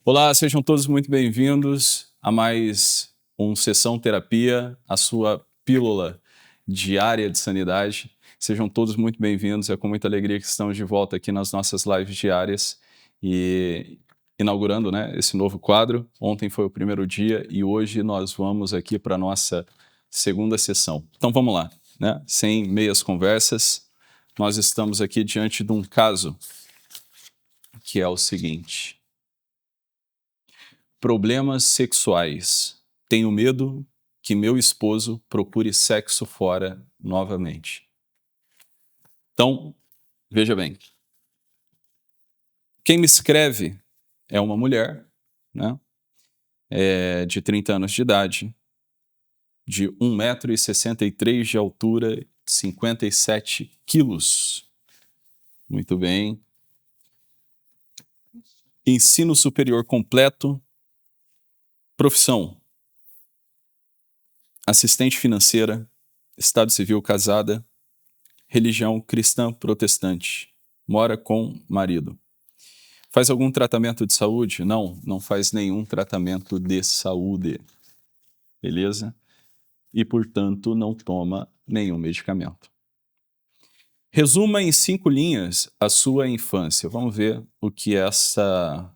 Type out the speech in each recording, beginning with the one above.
Olá, sejam todos muito bem-vindos a mais um Sessão Terapia, a sua pílula diária de sanidade. Sejam todos muito bem-vindos, é com muita alegria que estamos de volta aqui nas nossas lives diárias e inaugurando, esse novo quadro. Ontem foi o primeiro dia e hoje nós vamos aqui para a nossa segunda sessão. Então vamos lá, sem meias conversas, nós estamos aqui diante de um caso que é o seguinte: problemas sexuais. Tenho medo que meu esposo procure sexo fora novamente. Então, veja bem. Quem me escreve é uma mulher, de 30 anos de idade, de 1,63 m de altura, 57 quilos. Muito bem. Ensino superior completo. Profissão: assistente financeira, estado civil casada, religião cristã protestante, mora com marido. Faz algum tratamento de saúde? Não, não faz nenhum tratamento de saúde, beleza? E, portanto, não toma nenhum medicamento. Resuma em 5 linhas a sua infância. Vamos ver o que essa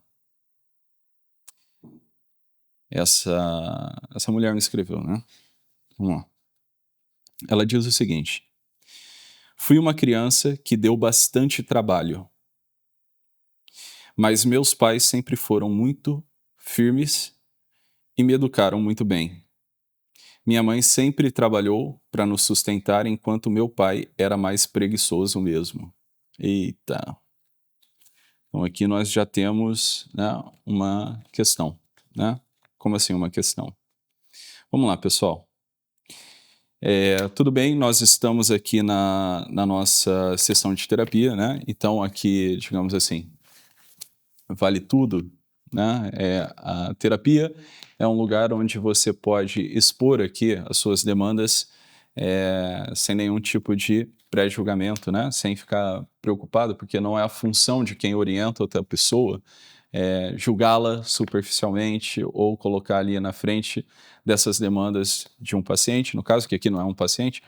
mulher me escreveu, Vamos lá. Ela diz o seguinte: fui uma criança que deu bastante trabalho, mas meus pais sempre foram muito firmes e me educaram muito bem. Minha mãe sempre trabalhou para nos sustentar, enquanto meu pai era mais preguiçoso mesmo. Eita! Então aqui nós já temos, uma questão, Como assim uma questão? Vamos lá, pessoal. Tudo bem, nós estamos aqui na nossa sessão de terapia, Então aqui, digamos assim, vale tudo, a terapia é um lugar onde você pode expor aqui as suas demandas sem nenhum tipo de pré-julgamento, sem ficar preocupado, porque não é a função de quem orienta outra pessoa julgá-la superficialmente ou colocar ali na frente dessas demandas de um paciente, no caso que aqui não é um paciente,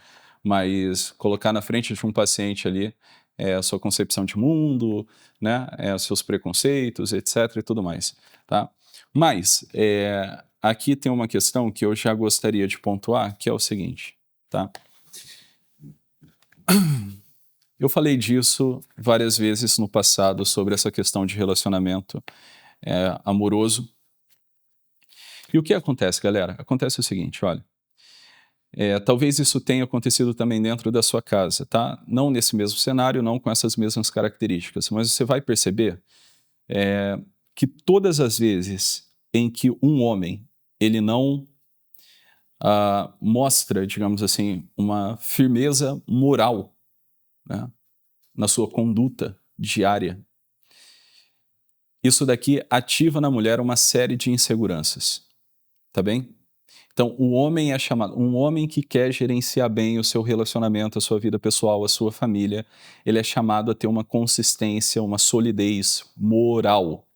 mas colocar na frente de um paciente ali a sua concepção de mundo, os seus preconceitos, etc. e tudo mais, tá? Mas aqui tem uma questão que eu já gostaria de pontuar, que é o seguinte, tá? Eu falei disso várias vezes no passado sobre essa questão de relacionamento amoroso. E o que acontece, galera? Acontece o seguinte, olha. Talvez isso tenha acontecido também dentro da sua casa, tá? Não nesse mesmo cenário, não com essas mesmas características, mas você vai perceber que todas as vezes em que um homem ele não mostra, digamos assim, uma firmeza moral, na sua conduta diária, isso daqui ativa na mulher uma série de inseguranças, tá bem? Então, o homem é chamado, um homem que quer gerenciar bem o seu relacionamento, a sua vida pessoal, a sua família, ele é chamado a ter uma consistência, uma solidez moral.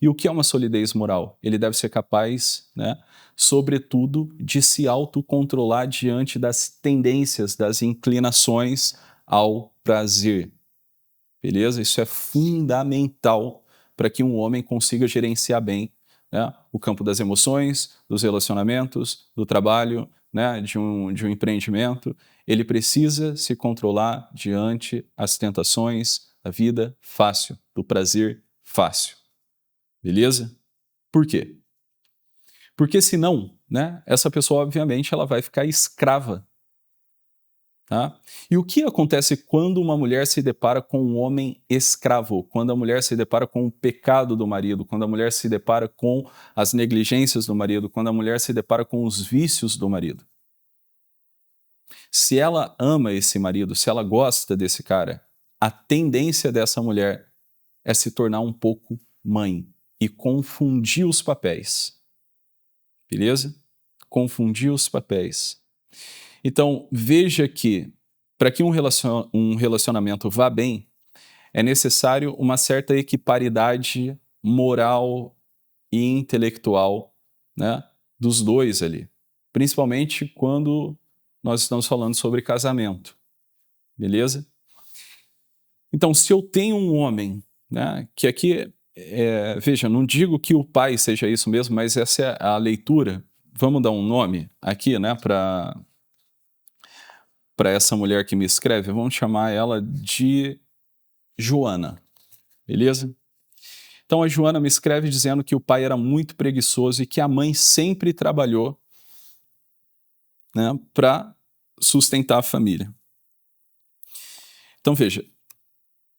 E o que é uma solidez moral? Ele deve ser capaz, sobretudo, de se autocontrolar diante das tendências, das inclinações ao prazer. Beleza? Isso é fundamental para que um homem consiga gerenciar bem o campo das emoções, dos relacionamentos, do trabalho, de um empreendimento. Ele precisa se controlar diante as tentações da vida fácil, do prazer fácil. Beleza? Por quê? Porque senão, essa pessoa, obviamente, ela vai ficar escrava. Tá? E o que acontece quando uma mulher se depara com um homem escravo? Quando a mulher se depara com o pecado do marido? Quando a mulher se depara com as negligências do marido? Quando a mulher se depara com os vícios do marido? Se ela ama esse marido, se ela gosta desse cara, a tendência dessa mulher é se tornar um pouco mãe e confundir os papéis. Beleza? Confundir os papéis. Então, veja que, para que um relacionamento vá bem, é necessário uma certa equiparidade moral e intelectual, né, dos dois ali, principalmente quando nós estamos falando sobre casamento, beleza? Então, se eu tenho um homem, né, que aqui, veja, não digo que o pai seja isso mesmo, mas essa é a leitura. Vamos dar um nome aqui, né, para essa mulher que me escreve, vamos chamar ela de Joana, beleza? Então a Joana me escreve dizendo que o pai era muito preguiçoso e que a mãe sempre trabalhou, né, para sustentar a família. Então veja,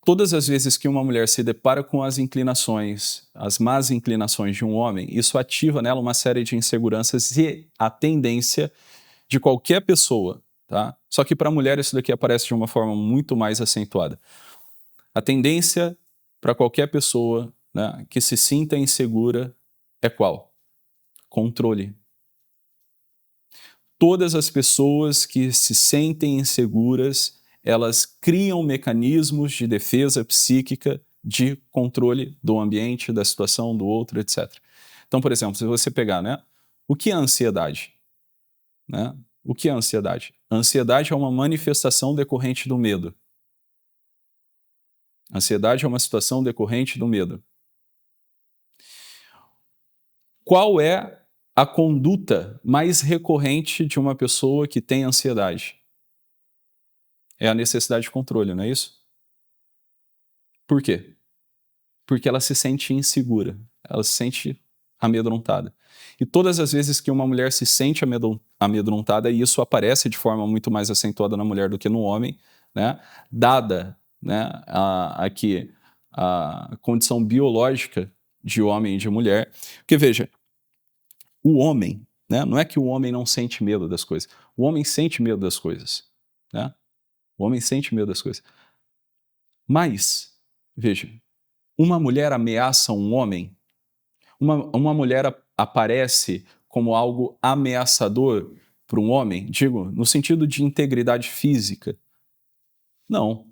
todas as vezes que uma mulher se depara com as inclinações, as más inclinações de um homem, isso ativa nela uma série de inseguranças e a tendência de qualquer pessoa, tá? Só que para a mulher isso daqui aparece de uma forma muito mais acentuada. A tendência para qualquer pessoa, né, que se sinta insegura é qual? Controle. Todas as pessoas que se sentem inseguras, elas criam mecanismos de defesa psíquica de controle do ambiente, da situação, do outro, etc. Então, por exemplo, se você pegar, né, o que é a ansiedade? Né? O que é a ansiedade? A ansiedade é uma manifestação decorrente do medo. A ansiedade é uma situação decorrente do medo. Qual é a conduta mais recorrente de uma pessoa que tem ansiedade? É a necessidade de controle, não é isso? Por quê? Porque ela se sente insegura, ela se sente amedrontada. E todas as vezes que uma mulher se sente amedrontada, e isso aparece de forma muito mais acentuada na mulher do que no homem, né? Dada, né, aqui a condição biológica de homem e de mulher. Porque veja, o homem, né, não é que o homem não sente medo das coisas, o homem sente medo das coisas, né? O homem sente medo das coisas. Mas, veja, uma mulher ameaça um homem, uma mulher aparece como algo ameaçador para um homem, digo, no sentido de integridade física. Não,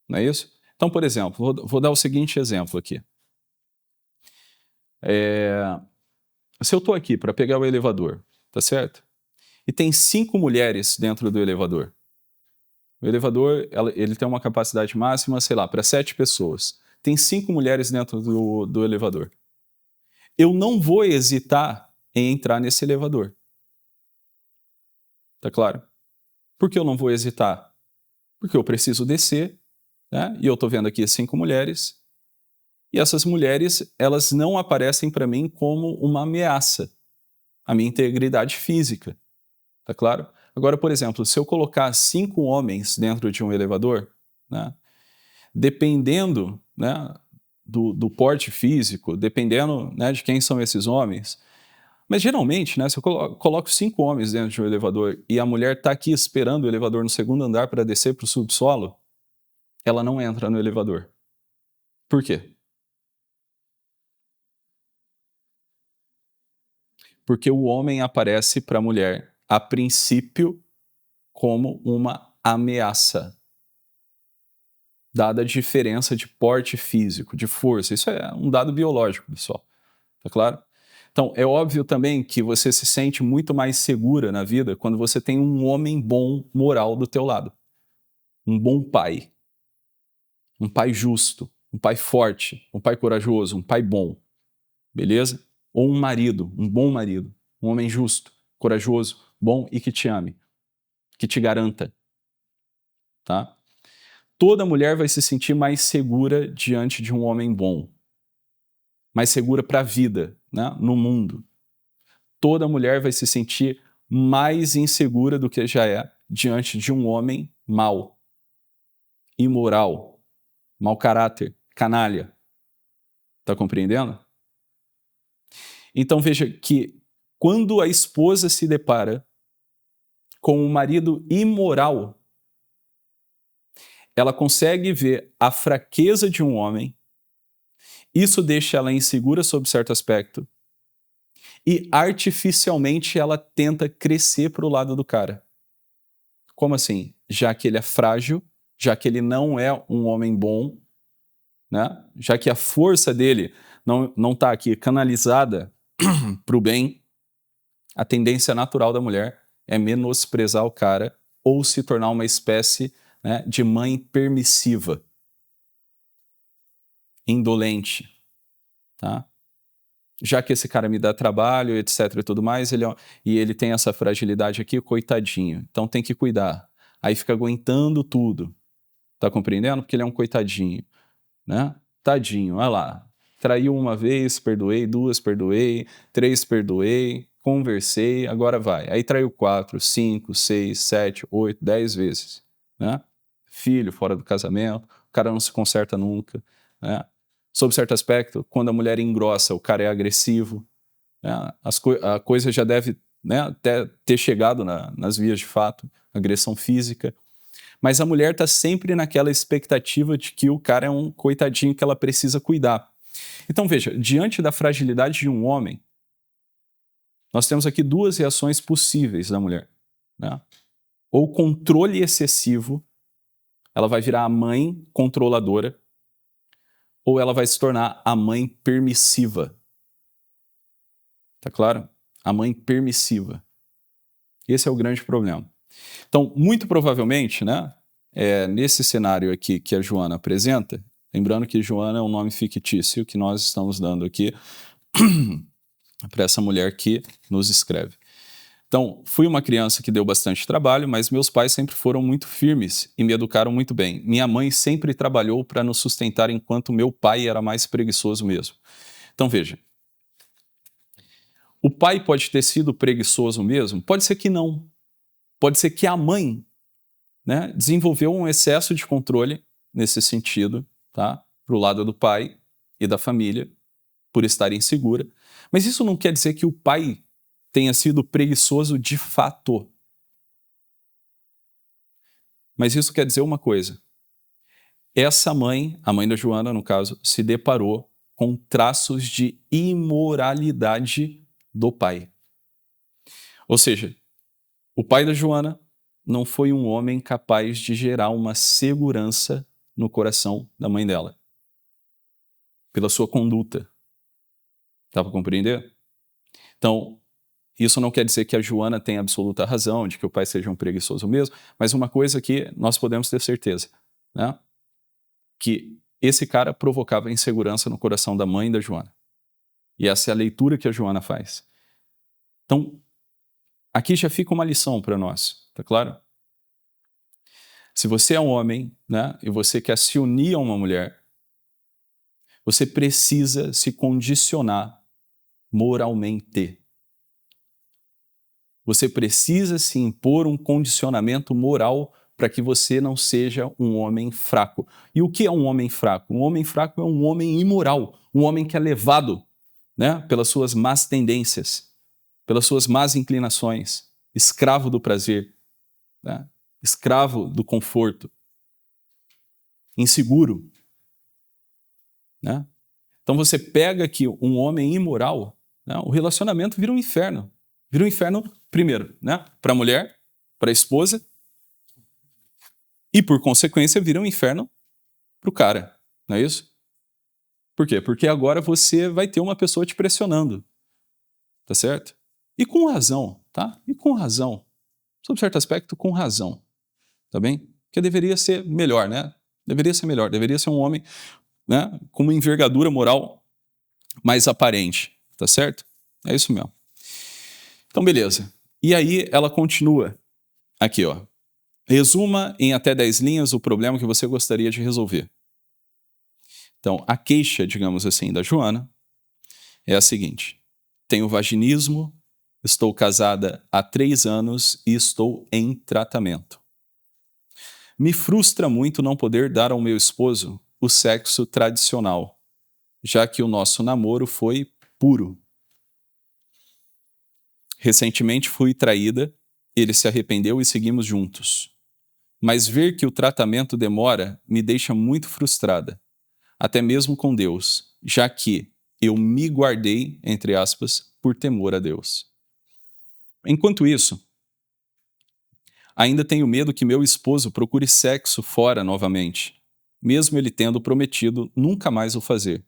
não é isso? Então, por exemplo, vou dar o seguinte exemplo aqui. Se eu estou aqui para pegar o elevador, tá certo? E tem 5 mulheres dentro do elevador. O elevador, ele tem uma capacidade máxima, sei lá, para 7 pessoas. Tem 5 mulheres dentro do elevador. Eu não vou hesitar em entrar nesse elevador. Tá claro? Por que eu não vou hesitar? Porque eu preciso descer, né? E eu estou vendo aqui 5 mulheres, e essas mulheres, elas não aparecem para mim como uma ameaça à minha integridade física. Tá claro? Agora, por exemplo, se eu colocar 5 homens dentro de um elevador, né? Dependendo, né, do porte físico, dependendo, né, de quem são esses homens. Mas geralmente, né, se eu coloco 5 homens dentro de um elevador e a mulher está aqui esperando o elevador no segundo andar para descer para o subsolo, ela não entra no elevador. Por quê? Porque o homem aparece para a mulher, a princípio, como uma ameaça, dada a diferença de porte físico, de força. Isso é um dado biológico, pessoal. Tá claro? Então, é óbvio também que você se sente muito mais segura na vida quando você tem um homem bom moral do teu lado. Um bom pai. Um pai justo. Um pai forte. Um pai corajoso. Um pai bom. Beleza? Ou um marido. Um bom marido. Um homem justo, corajoso, bom e que te ame. Que te garanta. Tá? Toda mulher vai se sentir mais segura diante de um homem bom. Mais segura para a vida, né? No mundo. Toda mulher vai se sentir mais insegura do que já é diante de um homem mau, imoral, mau caráter, canalha. Tá compreendendo? Então veja que quando a esposa se depara com um marido imoral, ela consegue ver a fraqueza de um homem, isso deixa ela insegura sob certo aspecto, e artificialmente ela tenta crescer para o lado do cara. Como assim? Já que ele é frágil, já que ele não é um homem bom, né? Já que a força dele não está aqui canalizada para o bem, a tendência natural da mulher é menosprezar o cara ou se tornar uma espécie, né, de mãe permissiva, indolente, tá? Já que esse cara me dá trabalho, etc e tudo mais, e ele tem essa fragilidade aqui, coitadinho, então tem que cuidar. Aí fica aguentando tudo, tá compreendendo? Porque ele é um coitadinho, né? Tadinho, olha lá. Traiu uma vez, perdoei, duas, perdoei, três, perdoei, conversei, agora vai. Aí traiu 4, 5, 6, 7, 8, 10 vezes, né? Filho fora do casamento, o cara não se conserta nunca, né? Sob certo aspecto, quando a mulher engrossa, o cara é agressivo, né? A coisa já deve, né, até ter chegado nas vias de fato, agressão física. Mas a mulher está sempre naquela expectativa de que o cara é um coitadinho que ela precisa cuidar. Então veja, diante da fragilidade de um homem, nós temos aqui duas reações possíveis da mulher, né? Ou controle excessivo, ela vai virar a mãe controladora, ou ela vai se tornar a mãe permissiva. Tá claro? A mãe permissiva. Esse é o grande problema. Então, muito provavelmente, né, nesse cenário aqui que a Joana apresenta, lembrando que Joana é um nome fictício que nós estamos dando aqui para essa mulher que nos escreve. Então, fui uma criança que deu bastante trabalho, mas meus pais sempre foram muito firmes e me educaram muito bem. Minha mãe sempre trabalhou para nos sustentar enquanto meu pai era mais preguiçoso mesmo. Então, veja, o pai pode ter sido preguiçoso mesmo? Pode ser que não. Pode ser que a mãe, né, desenvolveu um excesso de controle nesse sentido, tá? Para o lado do pai e da família, por estar insegura. Mas isso não quer dizer que o pai tenha sido preguiçoso de fato. Mas isso quer dizer uma coisa. Essa mãe, a mãe da Joana, no caso, se deparou com traços de imoralidade do pai. Ou seja, o pai da Joana não foi um homem capaz de gerar uma segurança no coração da mãe dela, pela sua conduta. Dá para compreender? Então, isso não quer dizer que a Joana tenha absoluta razão, de que o pai seja um preguiçoso mesmo, mas uma coisa que nós podemos ter certeza, né? Que esse cara provocava insegurança no coração da mãe da Joana. E essa é a leitura que a Joana faz. Então, aqui já fica uma lição para nós, tá claro? Se você é um homem, né, e você quer se unir a uma mulher, você precisa se condicionar moralmente. Você precisa se impor um condicionamento moral para que você não seja um homem fraco. E o que é um homem fraco? Um homem fraco é um homem imoral, um homem que é levado, né, pelas suas más tendências, pelas suas más inclinações, escravo do prazer, né, escravo do conforto, inseguro, né? Então você pega aqui um homem imoral, né, o relacionamento vira um inferno. Vira um inferno, primeiro, né, para a mulher, para a esposa, e por consequência vira um inferno para o cara, não é isso? Por quê? Porque agora você vai ter uma pessoa te pressionando, tá certo? E com razão, tá? E com razão. Sob certo aspecto, com razão, tá bem? Porque deveria ser melhor, né? Deveria ser melhor, deveria ser um homem, né, com uma envergadura moral mais aparente, tá certo? É isso mesmo. Então, beleza. E aí ela continua aqui, ó. Resuma em até 10 linhas o problema que você gostaria de resolver. Então, a queixa, digamos assim, da Joana é a seguinte: tenho vaginismo, estou casada há 3 anos e estou em tratamento. Me frustra muito não poder dar ao meu esposo o sexo tradicional, já que o nosso namoro foi puro. Recentemente fui traída, ele se arrependeu e seguimos juntos. Mas ver que o tratamento demora me deixa muito frustrada, até mesmo com Deus, já que eu me guardei, entre aspas, por temor a Deus. Enquanto isso, ainda tenho medo que meu esposo procure sexo fora novamente, mesmo ele tendo prometido nunca mais o fazer,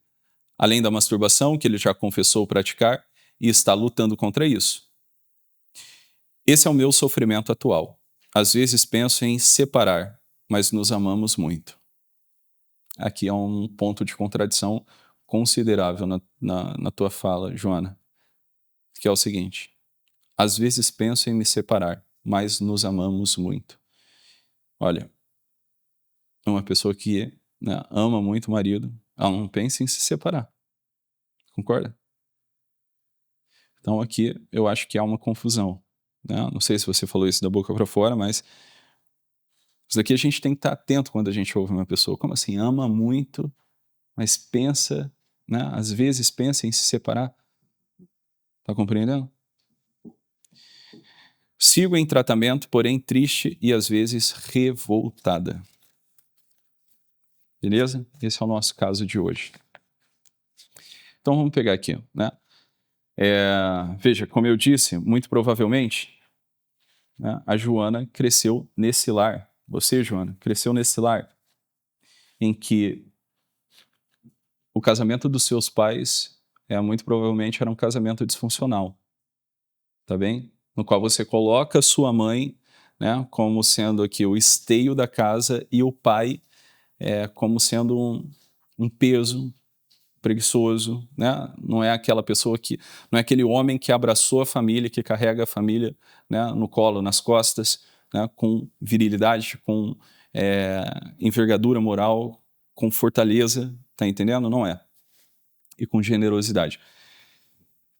além da masturbação que ele já confessou praticar e está lutando contra isso. Esse é o meu sofrimento atual. Às vezes penso em separar, mas nos amamos muito. Aqui é um ponto de contradição considerável na tua fala, Joana, que é o seguinte: às vezes penso em me separar, mas nos amamos muito. Olha, uma pessoa que, né, ama muito o marido, ela não pensa em se separar. Concorda? Então aqui eu acho que há uma confusão, né? Não sei se você falou isso da boca para fora, mas isso daqui a gente tem que estar atento quando a gente ouve uma pessoa. Como assim? Ama muito, mas pensa, né? Às vezes pensa em se separar. Tá compreendendo? Sigo em tratamento, porém triste e às vezes revoltada. Beleza? Esse é o nosso caso de hoje. Então vamos pegar aqui, né? Veja, como eu disse, muito provavelmente, né, a Joana cresceu nesse lar. Você, Joana, cresceu nesse lar em que o casamento dos seus pais muito provavelmente era um casamento disfuncional, tá bem? No qual você coloca sua mãe, né, como sendo aqui o esteio da casa e o pai como sendo um peso preguiçoso, né? Não é aquela pessoa que, não é aquele homem que abraçou a família, que carrega a família, né, no colo, nas costas, né, com virilidade, com envergadura moral, com fortaleza, tá entendendo? Não é. E com generosidade.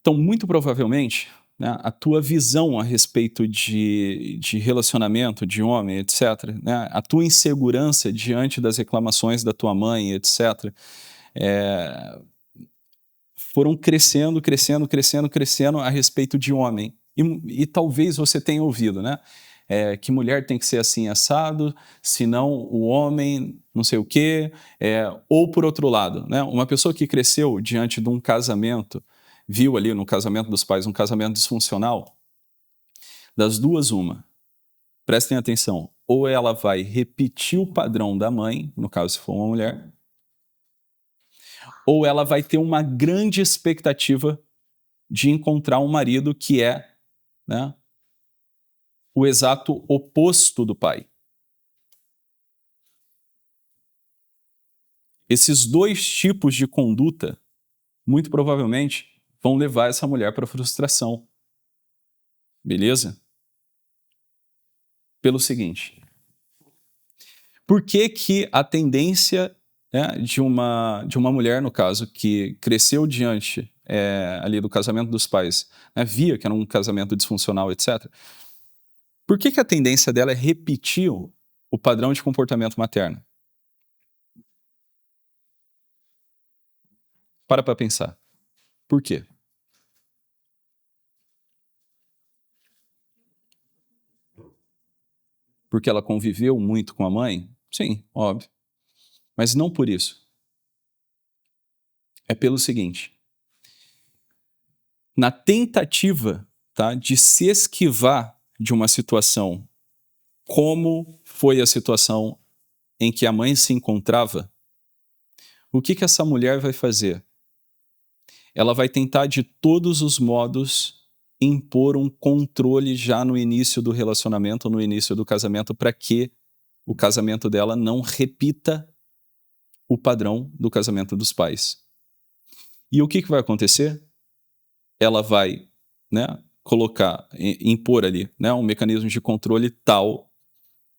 Então, muito provavelmente, né, a tua visão a respeito de relacionamento, de homem, etc., né, a tua insegurança diante das reclamações da tua mãe, etc., foram crescendo, crescendo, crescendo, crescendo a respeito de homem. E talvez você tenha ouvido, né? Que mulher tem que ser assim assado, senão o homem não sei o quê. Ou por outro lado, né? Uma pessoa que cresceu diante de um casamento, viu ali no casamento dos pais um casamento disfuncional, das duas uma, prestem atenção, ou ela vai repetir o padrão da mãe, no caso se for uma mulher, ou ela vai ter uma grande expectativa de encontrar um marido que é, né, o exato oposto do pai. Esses dois tipos de conduta, muito provavelmente, vão levar essa mulher para a frustração. Beleza? Pelo seguinte: por que que a tendência, né, de uma mulher, no caso, que cresceu diante ali do casamento dos pais, né, via que era um casamento disfuncional, etc., por que que a tendência dela é repetir o padrão de comportamento materno? Para pensar. Por quê? Porque ela conviveu muito com a mãe? Sim, óbvio. Mas não por isso. É pelo seguinte: na tentativa, tá, de se esquivar de uma situação como foi a situação em que a mãe se encontrava, o que que essa mulher vai fazer? Ela vai tentar de todos os modos impor um controle já no início do relacionamento, no início do casamento, para que o casamento dela não repita o padrão do casamento dos pais. E o que que vai acontecer? Ela vai, né, colocar, impor ali, né, um mecanismo de controle tal,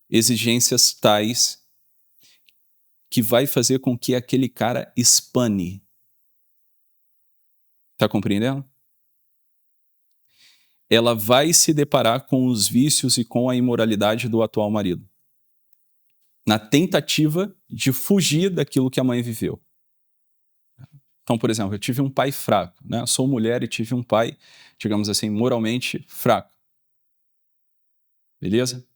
exigências tais, que vai fazer com que aquele cara espane. Tá compreendendo? Ela vai se deparar com os vícios e com a imoralidade do atual marido, na tentativa de fugir daquilo que a mãe viveu. Então, por exemplo, eu tive um pai fraco, né? Sou mulher e tive um pai, digamos assim, moralmente fraco. Beleza?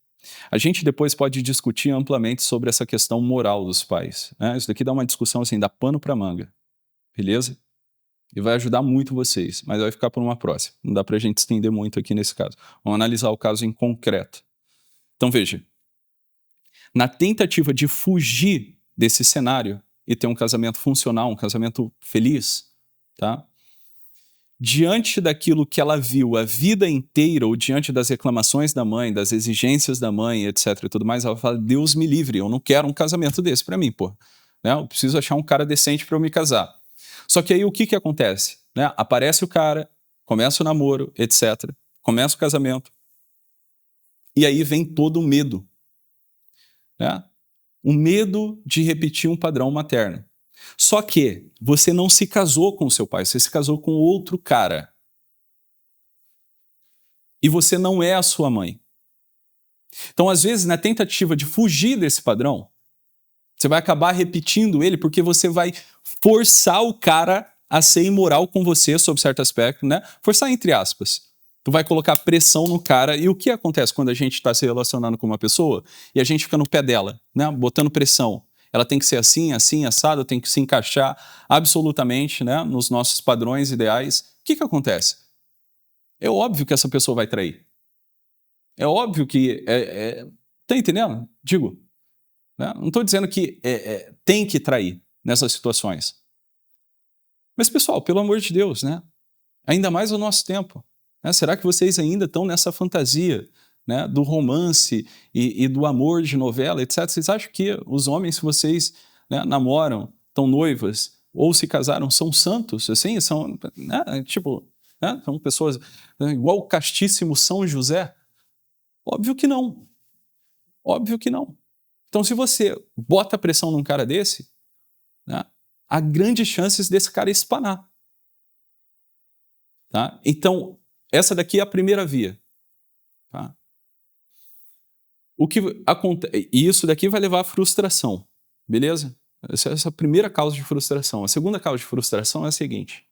A gente depois pode discutir amplamente sobre essa questão moral dos pais, né? Isso daqui dá uma discussão assim, dá pano para manga. Beleza? E vai ajudar muito vocês, mas vai ficar por uma próxima. Não dá para a gente estender muito aqui nesse caso. Vamos analisar o caso em concreto. Então, veja. Na tentativa de fugir desse cenário e ter um casamento funcional, um casamento feliz, tá? Diante daquilo que ela viu a vida inteira, ou diante das reclamações da mãe, das exigências da mãe, etc. e tudo mais, ela fala: Deus me livre, eu não quero um casamento desse para mim, pô. Né? Eu preciso achar um cara decente para eu me casar. Só que aí o que acontece? Né? Aparece o cara, começa o namoro, etc. Começa o casamento. E aí vem todo o medo. Né? O medo de repetir um padrão materno. Só que você não se casou com o seu pai, você se casou com outro cara. E você não é a sua mãe. Então, às vezes, na tentativa de fugir desse padrão, você vai acabar repetindo ele porque você vai forçar o cara a ser imoral com você sob certo aspecto, né? Forçar entre aspas. Tu vai colocar pressão no cara. E o que acontece quando a gente está se relacionando com uma pessoa e a gente fica no pé dela, né? Botando pressão. Ela tem que ser assim, assim, assado, tem que se encaixar absolutamente, né, nos nossos padrões ideais. O que acontece? É óbvio que essa pessoa vai trair. É óbvio que... Tá entendendo? Digo, né? Não estou dizendo que tem que trair nessas situações. Mas, pessoal, pelo amor de Deus, né? Ainda mais o nosso tempo. Né? Será que vocês ainda estão nessa fantasia, né, do romance e do amor de novela, etc. Vocês acham que os homens, se vocês, né, namoram, estão noivas ou se casaram, são santos? Assim, são, né, tipo, né, são pessoas, né, igual o castíssimo São José? Óbvio que não. Óbvio que não. Então, se você bota pressão num cara desse, né, há grandes chances desse cara espanar. Tá? Então, essa daqui é a primeira via. Tá? O que acontece, e isso daqui vai levar à frustração, beleza? Essa é a primeira causa de frustração. A segunda causa de frustração é a seguinte: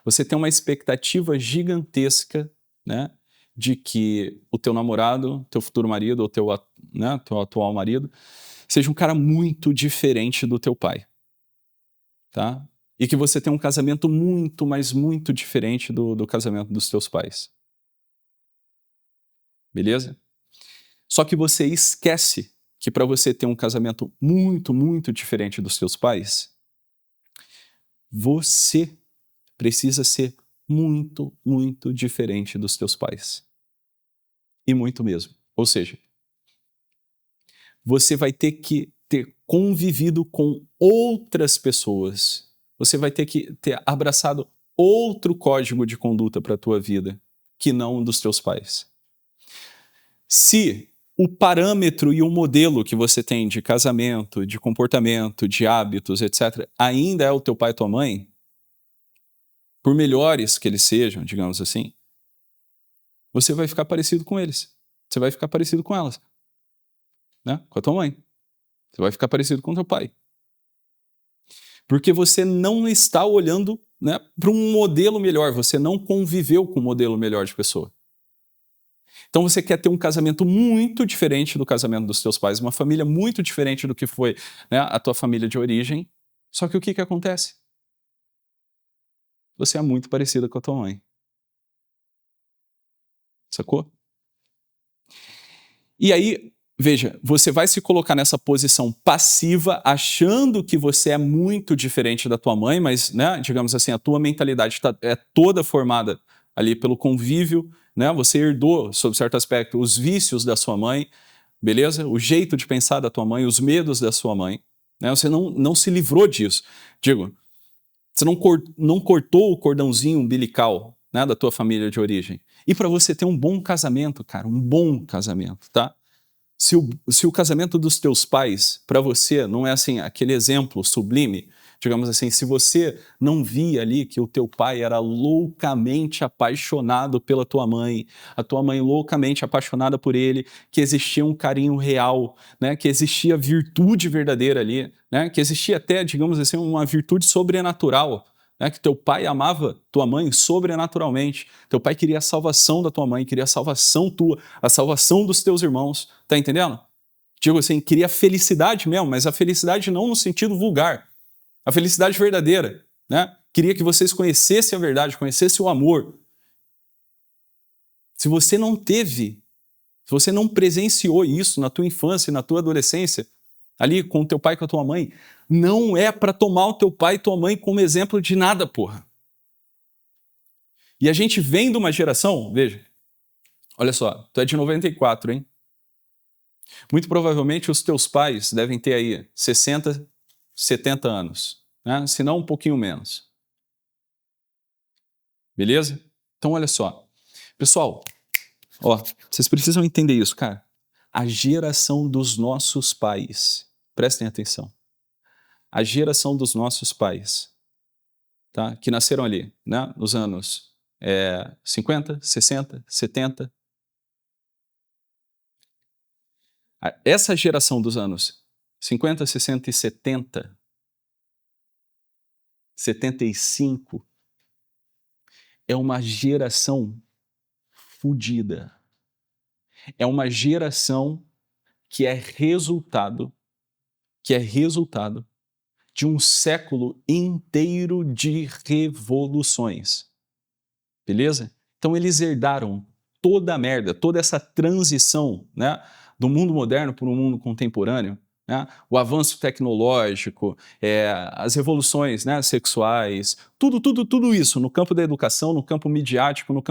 você tem uma expectativa gigantesca, né, de que o teu namorado, teu futuro marido ou né, teu atual marido seja um cara muito diferente do teu pai, tá? E que você tem um casamento muito, mas muito diferente do casamento dos teus pais. Beleza? Só que você esquece que para você ter um casamento muito, muito diferente dos seus pais, você precisa ser muito, muito diferente dos teus pais. E muito mesmo. Ou seja, você vai ter que ter convivido com outras pessoas. Você vai ter que ter abraçado outro código de conduta para a tua vida, que não o dos teus pais. Se o parâmetro e o modelo que você tem de casamento, de comportamento, de hábitos, etc., ainda é o teu pai e tua mãe, por melhores que eles sejam, digamos assim, você vai ficar parecido com eles. Você vai ficar parecido com elas. Né? Com a tua mãe. Você vai ficar parecido com o teu pai. Porque você não está olhando, né, para um modelo melhor, você não conviveu com um modelo melhor de pessoa. Então você quer ter um casamento muito diferente do casamento dos teus pais, uma família muito diferente do que foi, né, a tua família de origem. Só que o que acontece? Você é muito parecida com a tua mãe. Sacou? E aí, veja, você vai se colocar nessa posição passiva, achando que você é muito diferente da tua mãe, mas, né, digamos assim, a tua mentalidade é toda formada ali pelo convívio, né? Você herdou, sob certo aspecto, os vícios da sua mãe, beleza? O jeito de pensar da tua mãe, os medos da sua mãe, né? Você não se livrou disso. Digo, você não cortou o cordãozinho umbilical, né, da tua família de origem. E para você ter um bom casamento, cara, um bom casamento, tá? Se o casamento dos teus pais, para você, não é assim, aquele exemplo sublime, digamos assim, se você não via ali que o teu pai era loucamente apaixonado pela tua mãe, a tua mãe loucamente apaixonada por ele, que existia um carinho real, né, que existia virtude verdadeira ali, né, que existia até, digamos assim, uma virtude sobrenatural, né, que teu pai amava tua mãe sobrenaturalmente, teu pai queria a salvação da tua mãe, queria a salvação tua, a salvação dos teus irmãos, tá entendendo? Digo assim, queria felicidade mesmo, mas a felicidade não no sentido vulgar, a felicidade verdadeira, né? Queria que vocês conhecessem a verdade, conhecessem o amor. Se você não teve, se você não presenciou isso na tua infância e na tua adolescência, ali com o teu pai e com a tua mãe, não é para tomar o teu pai e tua mãe como exemplo de nada, porra. E a gente vem de uma geração, veja, olha só, tu é de 94, hein? Muito provavelmente os teus pais devem ter aí 60, 70 anos, né? Se não um pouquinho menos. Beleza? Então olha só. Pessoal, ó, vocês precisam entender isso, cara. A geração dos nossos pais, prestem atenção. A geração dos nossos pais, tá? Que nasceram ali, né? Nos anos 50, 60, 70. Essa geração dos anos 50, 60 e 70, 75, é uma geração fodida. É uma geração que é resultado de um século inteiro de revoluções. Beleza? Então eles herdaram toda a merda, toda essa transição, né, do mundo moderno para o mundo contemporâneo, né, o avanço tecnológico, as revoluções, né, sexuais, tudo isso no campo da educação, no campo midiático, no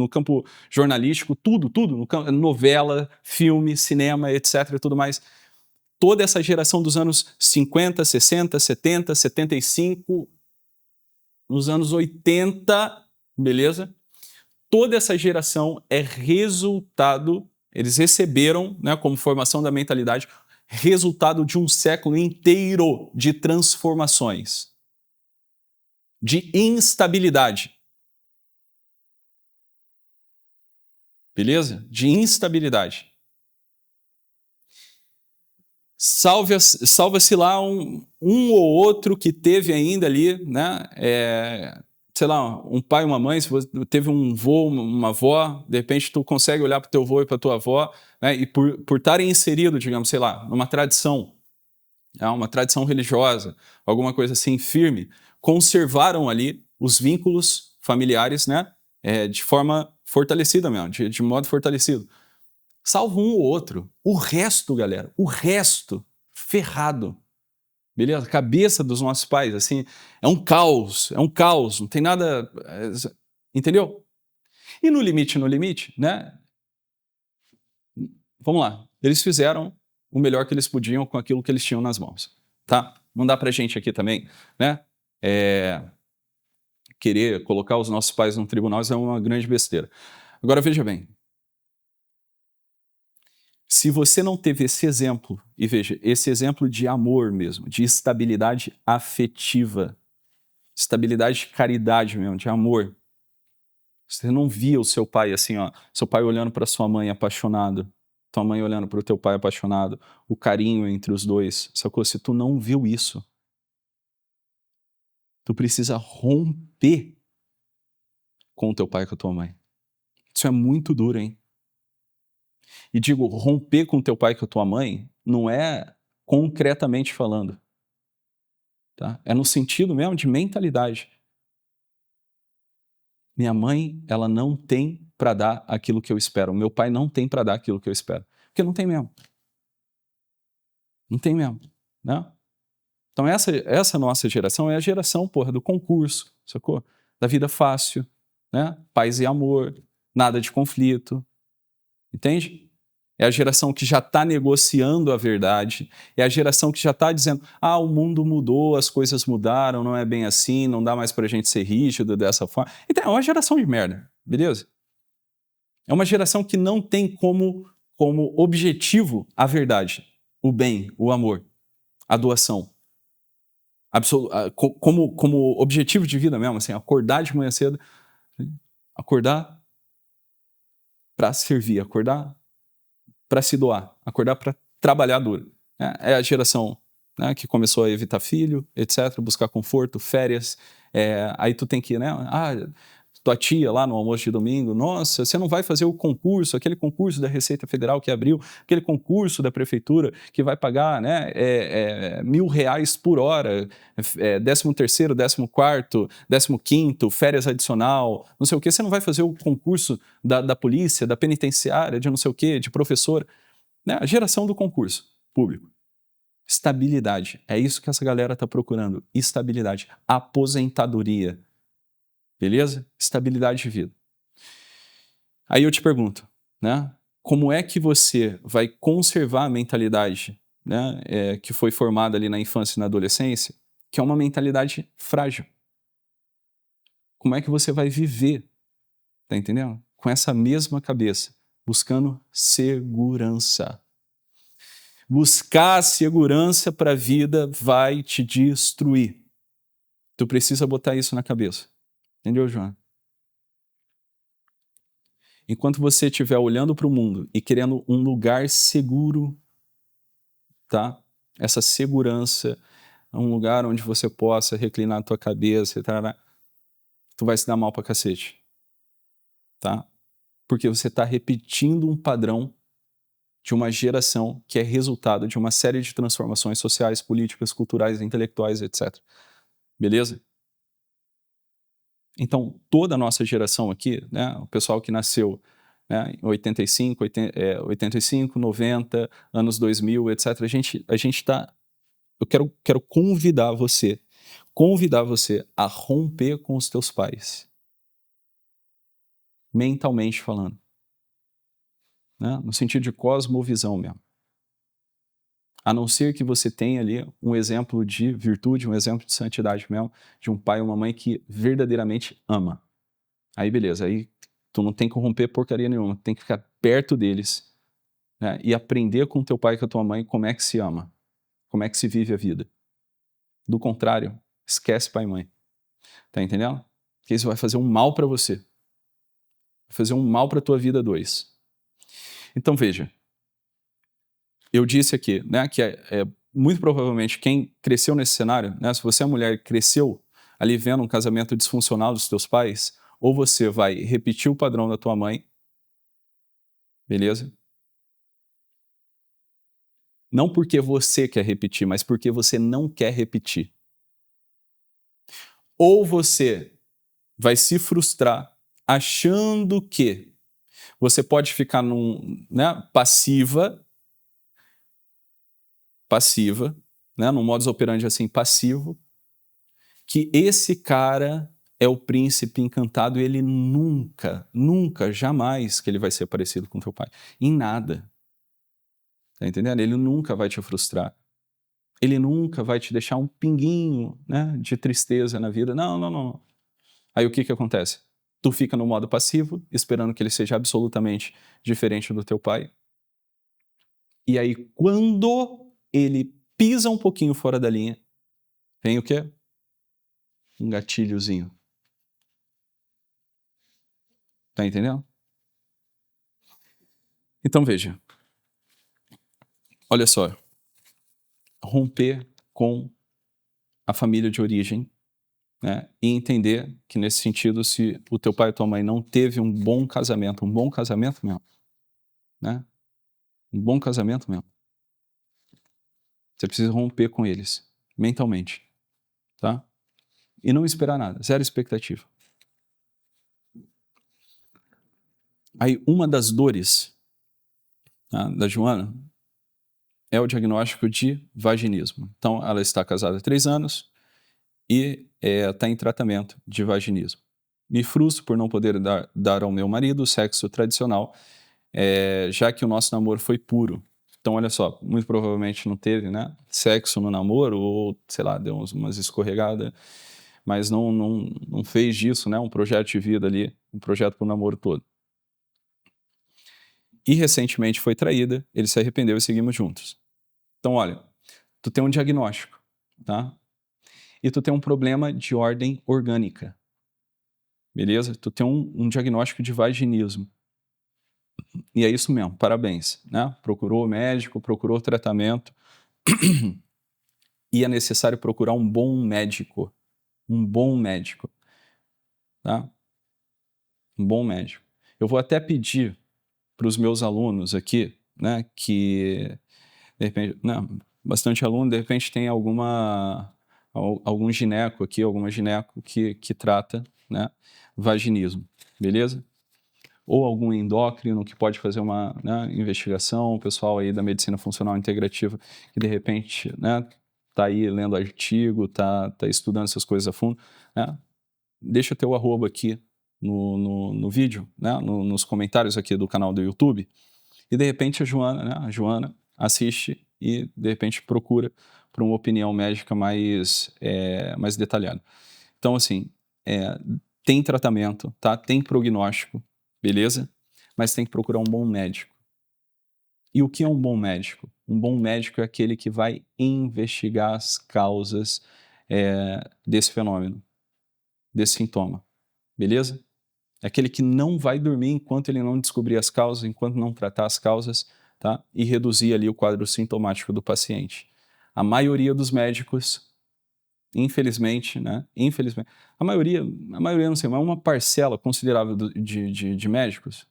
campo jornalístico, tudo, no campo, novela, filme, cinema, etc. e tudo mais. Toda essa geração dos anos 50, 60, 70, 75, nos anos 80, beleza? Toda essa geração é resultado, eles receberam, né, como formação da mentalidade, resultado de um século inteiro de transformações, de instabilidade. Beleza? De instabilidade. Salva-se lá um ou outro que teve ainda ali, né? Sei lá, um pai e uma mãe, se você teve um vô, uma avó, de repente tu consegue olhar para o teu vô e para a tua avó, né? E por estarem inseridos, digamos, sei lá, numa tradição, uma tradição religiosa, alguma coisa assim firme, conservaram ali os vínculos familiares, né? De forma fortalecida mesmo, de modo fortalecido. Salvo um ou outro. O resto, galera, o resto, ferrado. Beleza? A cabeça dos nossos pais, assim, é um caos, não tem nada... entendeu? E no limite, né? Vamos lá. Eles fizeram o melhor que eles podiam com aquilo que eles tinham nas mãos, tá? Não dá pra gente aqui também, né? Querer colocar os nossos pais num tribunal, isso é uma grande besteira. Agora, veja bem. Se você não teve esse exemplo, e veja, esse exemplo de amor mesmo, de estabilidade afetiva, estabilidade de caridade mesmo, de amor. Você não via o seu pai assim, ó, seu pai olhando para sua mãe apaixonado, tua mãe olhando para o teu pai apaixonado, o carinho entre os dois, sacou? Se tu não viu isso, tu precisa romper com o teu pai e com a tua mãe. Isso é muito duro, hein? E digo, romper com o teu pai e com a tua mãe não é concretamente falando, tá? É no sentido mesmo de mentalidade. Minha mãe, ela não tem para dar aquilo que eu espero. Meu pai não tem para dar aquilo que eu espero. Porque não tem mesmo. Não tem mesmo, né? Então essa nossa geração é a geração, porra, do concurso, sacou? Da vida fácil, né? Paz e amor, nada de conflito, entende? É a geração que já está negociando a verdade, é a geração que já está dizendo, o mundo mudou, as coisas mudaram, não é bem assim, não dá mais pra gente ser rígido dessa forma. Então é uma geração de merda, beleza? É uma geração que não tem como objetivo a verdade, o bem, o amor, a doação. Como objetivo de vida mesmo, assim, acordar de manhã cedo, acordar para servir, acordar para se doar, acordar para trabalhar duro. É a geração, né, que começou a evitar filho, etc., buscar conforto, férias, aí tu tem que, né, tua tia lá no almoço de domingo, nossa, você não vai fazer o concurso, aquele concurso da Receita Federal que abriu, aquele concurso da prefeitura que vai pagar, né, R$ 1.000 por hora, 13º, 14º, 15º, férias adicional, não sei o que, você não vai fazer o concurso da polícia, da penitenciária, de não sei o que, de professor, né, a geração do concurso público. Estabilidade. É isso que essa galera está procurando. Estabilidade. Aposentadoria. Beleza? Estabilidade de vida. Aí eu te pergunto, né? Como é que você vai conservar a mentalidade, né, que foi formada ali na infância e na adolescência, que é uma mentalidade frágil? Como é que você vai viver, tá entendendo? Com essa mesma cabeça, buscando segurança. Buscar segurança para a vida vai te destruir. Tu precisa botar isso na cabeça. Entendeu, João? Enquanto você estiver olhando para o mundo e querendo um lugar seguro, tá? Essa segurança, um lugar onde você possa reclinar a tua cabeça e tal, tu vai se dar mal pra cacete, tá? Porque você está repetindo um padrão de uma geração que é resultado de uma série de transformações sociais, políticas, culturais, intelectuais, etc. Beleza? Então, toda a nossa geração aqui, né, o pessoal que nasceu, né, em 85, 90, anos 2000, etc., a gente está... Eu quero convidar você a romper com os teus pais, mentalmente falando, né, no sentido de cosmovisão mesmo. A não ser que você tenha ali um exemplo de virtude, um exemplo de santidade mesmo, de um pai ou uma mãe que verdadeiramente ama. Aí beleza, aí tu não tem que romper porcaria nenhuma, tem que ficar perto deles, né, e aprender com teu pai e com a tua mãe como é que se ama, como é que se vive a vida. Do contrário, esquece pai e mãe. Tá entendendo? Porque isso vai fazer um mal para você. Vai fazer um mal para tua vida dois. Então veja, eu disse aqui, né, que muito provavelmente quem cresceu nesse cenário, né, se você é mulher e cresceu ali vendo um casamento disfuncional dos teus pais, ou você vai repetir o padrão da tua mãe, beleza? Não porque você quer repetir, mas porque você não quer repetir. Ou você vai se frustrar achando que você pode ficar né, passiva, né, num modus operandi assim, passivo, que esse cara é o príncipe encantado e ele nunca, jamais que ele vai ser parecido com teu pai. Em nada. Tá entendendo? Ele nunca vai te frustrar. Ele nunca vai te deixar um pinguinho, né, de tristeza na vida. Não, não, não. Aí o que que acontece? Tu fica no modo passivo, esperando que ele seja absolutamente diferente do teu pai. E aí, quando ele pisa um pouquinho fora da linha, vem o quê? Um gatilhozinho. Tá entendendo? Então veja. Olha só. Romper com a família de origem, né? E entender que nesse sentido, se o teu pai e tua mãe não teve um bom casamento mesmo, né? Um bom casamento mesmo. Você precisa romper com eles, mentalmente, tá? E não esperar nada, zero expectativa. Aí, uma das dores, tá, da Joana é o diagnóstico de vaginismo. Então, ela está casada há 3 anos e está em tratamento de vaginismo. Me frustro por não poder dar ao meu marido o sexo tradicional, já que o nosso namoro foi puro. Então, olha só, muito provavelmente não teve, né, sexo no namoro, ou, sei lá, deu umas escorregadas, mas não fez disso, né, um projeto de vida ali, um projeto para o namoro todo. E recentemente foi traída, ele se arrependeu e seguimos juntos. Então, olha, tu tem um diagnóstico, tá? E tu tem um problema de ordem orgânica, beleza? Tu tem um diagnóstico de vaginismo. E é isso mesmo, parabéns, né? Procurou o médico, procurou o tratamento. E é necessário procurar um bom médico, tá? Um bom médico. Eu vou até pedir para os meus alunos aqui, né, que de repente, não, bastante aluno, de repente tem algum gineco aqui, alguma gineco que trata, né, vaginismo, beleza? ou algum endócrino que pode fazer uma, né, investigação, o pessoal aí da medicina funcional integrativa que de repente, né, tá aí lendo artigo, tá estudando essas coisas a fundo, né, deixa teu arroba aqui no vídeo, né, nos comentários aqui do canal do YouTube, e de repente a Joana assiste e de repente procura por uma opinião médica mais detalhada. Então, assim, tem tratamento, tá? Tem prognóstico, beleza? Mas tem que procurar um bom médico. E o que é um bom médico? Um bom médico é aquele que vai investigar as causas desse fenômeno, desse sintoma, beleza? É aquele que não vai dormir enquanto ele não descobrir as causas, enquanto não tratar as causas, tá? E reduzir ali o quadro sintomático do paciente. A maioria dos médicos, infelizmente, né? Infelizmente, a maioria não sei, mas uma parcela considerável de médicos,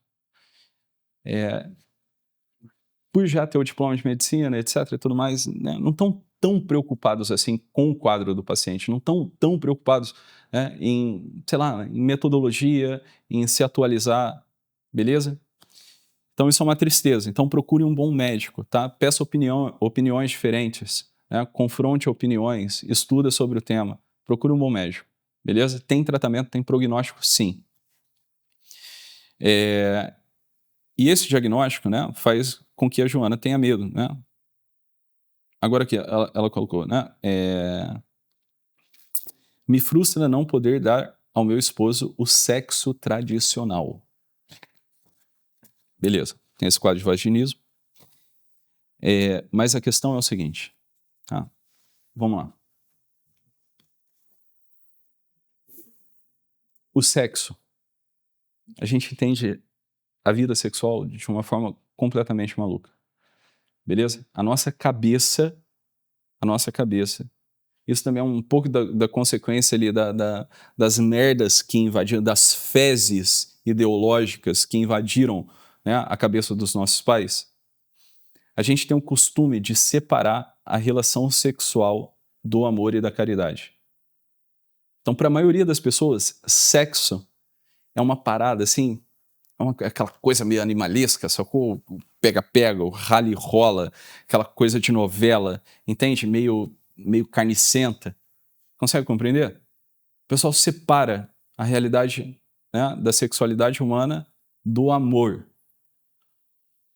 por já ter o diploma de medicina, etc. e tudo mais, né, não estão tão preocupados assim com o quadro do paciente, não estão tão preocupados, né, em, sei lá, em metodologia, em se atualizar, beleza? Então isso é uma tristeza. Então procure um bom médico, tá? Peça opiniões diferentes, né? Confronte opiniões, estuda sobre o tema, procure um bom médico, beleza? Tem tratamento, tem prognóstico, sim. E esse diagnóstico, né, faz com que a Joana tenha medo, né? Agora aqui, ela colocou, né? Me frustra não poder dar ao meu esposo o sexo tradicional. Beleza, tem esse quadro de vaginismo. Mas a questão é o seguinte, tá? Vamos lá. O sexo. A gente entende a vida sexual de uma forma completamente maluca. Beleza? A nossa cabeça, isso também é um pouco da consequência ali das merdas que invadiram, das fezes ideológicas que invadiram, né, a cabeça dos nossos pais. A gente tem o costume de separar a relação sexual do amor e da caridade. Então, para a maioria das pessoas, sexo é uma parada assim, aquela coisa meio animalesca, sacou? O pega-pega, o rala-e-rola, aquela coisa de novela, entende? Meio carnicenta. Consegue compreender? O pessoal separa a realidade, né, da sexualidade humana do amor.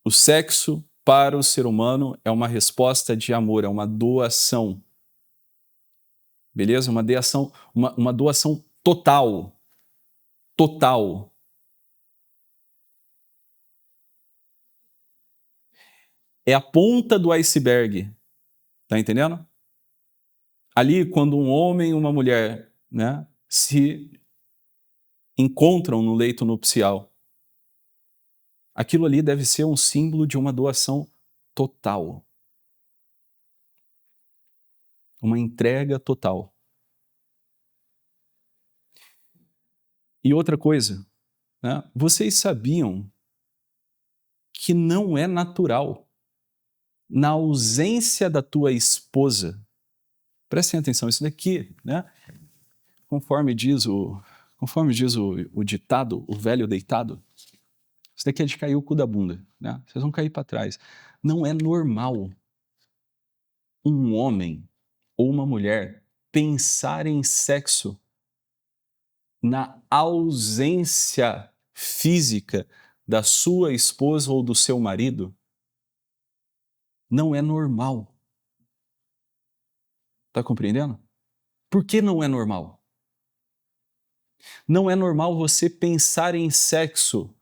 O sexo, para o ser humano, é uma resposta de amor, é uma doação. Beleza? Uma doação total. Total. É a ponta do iceberg. Tá entendendo? Ali, quando um homem e uma mulher, né, se encontram no leito nupcial, aquilo ali deve ser um símbolo de uma doação total. Uma entrega total. E outra coisa, né, vocês sabiam que não é natural, na ausência da tua esposa, prestem atenção, isso daqui, né, conforme diz o ditado, o velho deitado, isso daqui é de cair o cu da bunda, né? Vocês vão cair para trás. Não é normal um homem ou uma mulher pensar em sexo na ausência física da sua esposa ou do seu marido. Não é normal. Tá compreendendo? Por que não é normal? Não é normal você pensar em sexo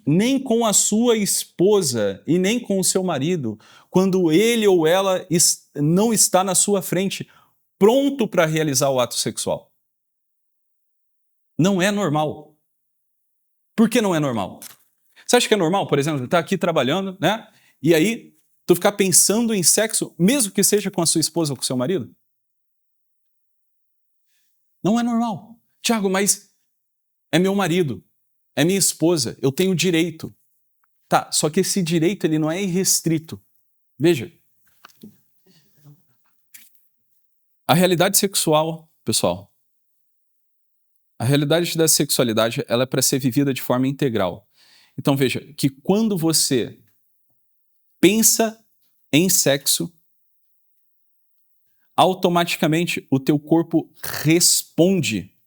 nem com a sua esposa e nem com o seu marido, quando ele ou ela não está na sua frente, pronto para realizar o ato sexual. Não é normal. Por que não é normal? Você acha que é normal, por exemplo, estar aqui trabalhando, né? E aí, tu ficar pensando em sexo, mesmo que seja com a sua esposa ou com o seu marido? Não é normal. Tiago, mas é meu marido, é minha esposa, eu tenho direito. Tá, só que esse direito ele não é irrestrito. Veja, a realidade sexual, pessoal, A realidade da sexualidade, ela é para ser vivida de forma integral. Então veja que quando você pensa em sexo, automaticamente o teu corpo responde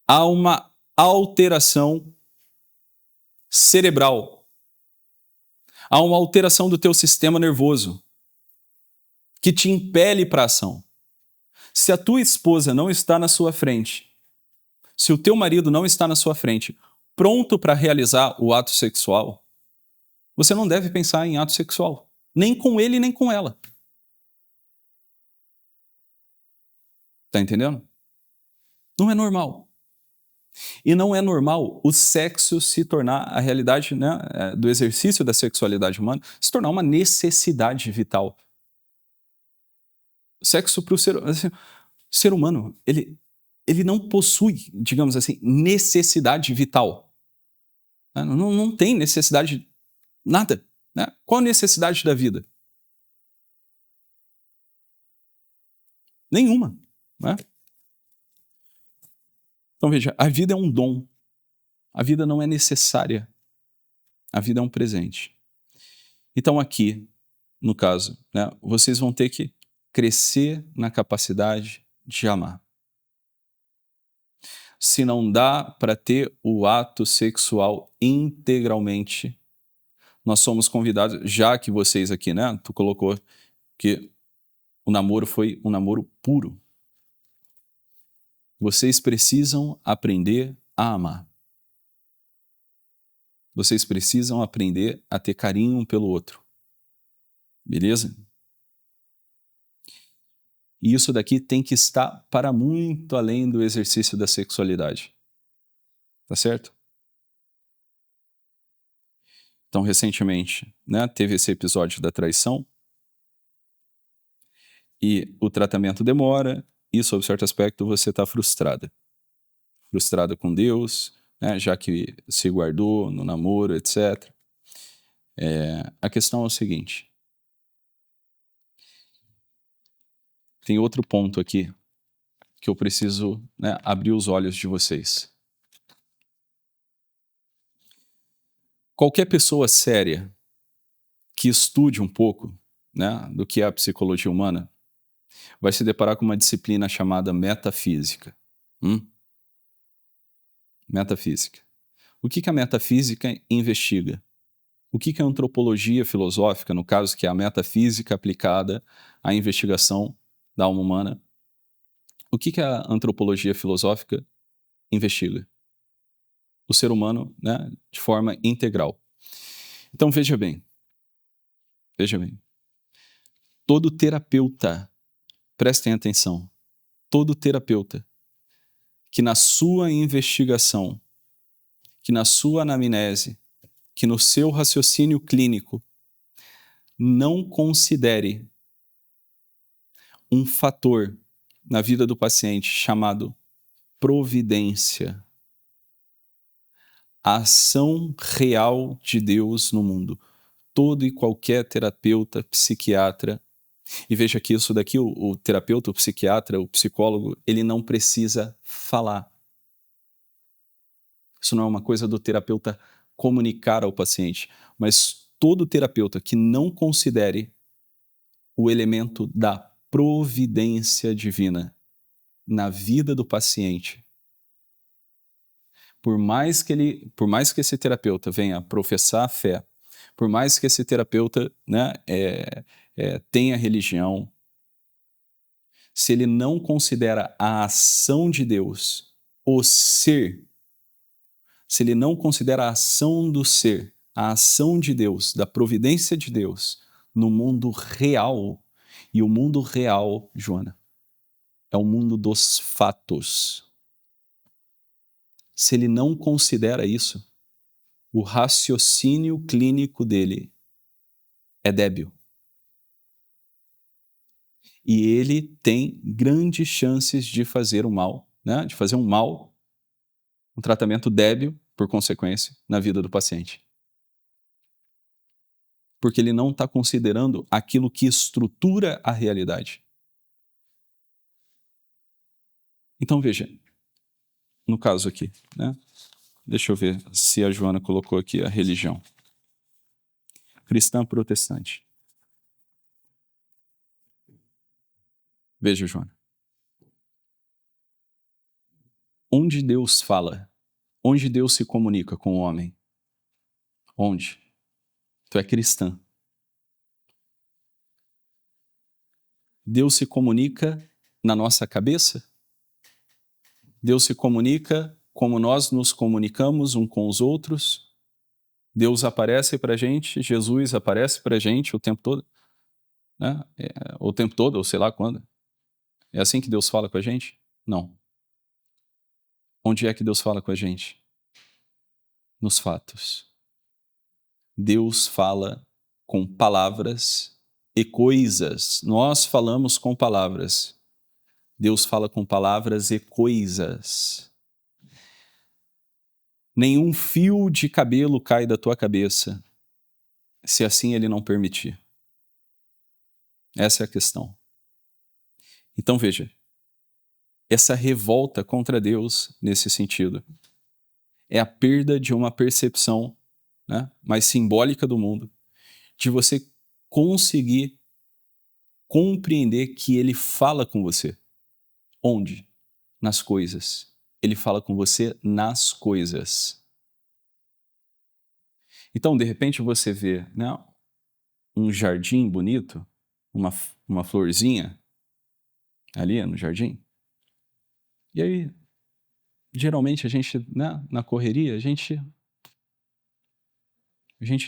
a uma alteração cerebral, a uma alteração do teu sistema nervoso que te impele para a ação. Se a tua esposa não está na sua frente, se o teu marido não está na sua frente, pronto para realizar o ato sexual, você não deve pensar em ato sexual, nem com ele nem com ela. Tá entendendo? Não é normal. E não é normal o sexo se tornar a realidade, né, do exercício da sexualidade humana, se tornar uma necessidade vital. O sexo para o ser humano, ele não possui, digamos assim, necessidade vital. Não tem necessidade, nada. Né? Qual a necessidade da vida? Nenhuma. Né? Então veja, a vida é um dom. A vida não é necessária. A vida é um presente. Então aqui, no caso, né, vocês vão ter que crescer na capacidade de amar. Se não dá para ter o ato sexual integralmente, nós somos convidados, já que vocês aqui, né, tu colocou que o namoro foi um namoro puro. Vocês precisam aprender a amar. Vocês precisam aprender a ter carinho um pelo outro. Beleza? E isso daqui tem que estar para muito além do exercício da sexualidade. Tá certo? Então, recentemente, né, teve esse episódio da traição e o tratamento demora e, sob certo aspecto, você está frustrada. Frustrada com Deus, né, já que se guardou no namoro, etc. A questão é o seguinte. Tem outro ponto aqui que eu preciso, né, abrir os olhos de vocês. Qualquer pessoa séria que estude um pouco, né, do que é a psicologia humana vai se deparar com uma disciplina chamada metafísica. Metafísica. O que a metafísica investiga? O que a antropologia filosófica, no caso que é a metafísica aplicada à investigação da alma humana, o que a antropologia filosófica investiga? O ser humano, né, de forma integral. Então veja bem, todo terapeuta, prestem atenção, todo terapeuta que na sua investigação, que na sua anamnese, que no seu raciocínio clínico não considere um fator na vida do paciente chamado providência, a ação real de Deus no mundo. Todo e qualquer terapeuta, psiquiatra, e veja que isso daqui, o terapeuta, o psiquiatra, o psicólogo, ele não precisa falar. Isso não é uma coisa do terapeuta comunicar ao paciente, mas todo terapeuta que não considere o elemento da providência divina na vida do paciente, por mais que esse terapeuta venha professar a fé, por mais que esse terapeuta, né, tenha religião, se ele não considera a ação de Deus, o ser, se ele não considera a ação do ser, a ação de Deus, da providência de Deus no mundo real, e o mundo real, Joana, é o mundo dos fatos. Se ele não considera isso, o raciocínio clínico dele é débil. E ele tem grandes chances de fazer o mal, né? De fazer um mal, um tratamento débil, por consequência, na vida do paciente. Porque ele não está considerando aquilo que estrutura a realidade. Então, veja, no caso aqui, né? Deixa eu ver se a Joana colocou aqui a religião. Cristã protestante. Veja, Joana. Onde Deus fala? Onde Deus se comunica com o homem? Onde? Tu é cristã. Deus se comunica na nossa cabeça? Deus se comunica como nós nos comunicamos um com os outros? Deus aparece para a gente, Jesus aparece para a gente o tempo todo? Né? O tempo todo, ou sei lá quando. É assim que Deus fala com a gente? Não. Onde é que Deus fala com a gente? Nos fatos. Deus fala com palavras e coisas. Nós falamos com palavras. Deus fala com palavras e coisas. Nenhum fio de cabelo cai da tua cabeça, se assim Ele não permitir. Essa é a questão. Então veja, essa revolta contra Deus, nesse sentido, é a perda de uma percepção, né, mais simbólica do mundo, de você conseguir compreender que Ele fala com você. Onde? Nas coisas. Ele fala com você nas coisas. Então, de repente, você vê, né, um jardim bonito, uma florzinha ali no jardim. E aí, geralmente, a gente, né, na correria, a gente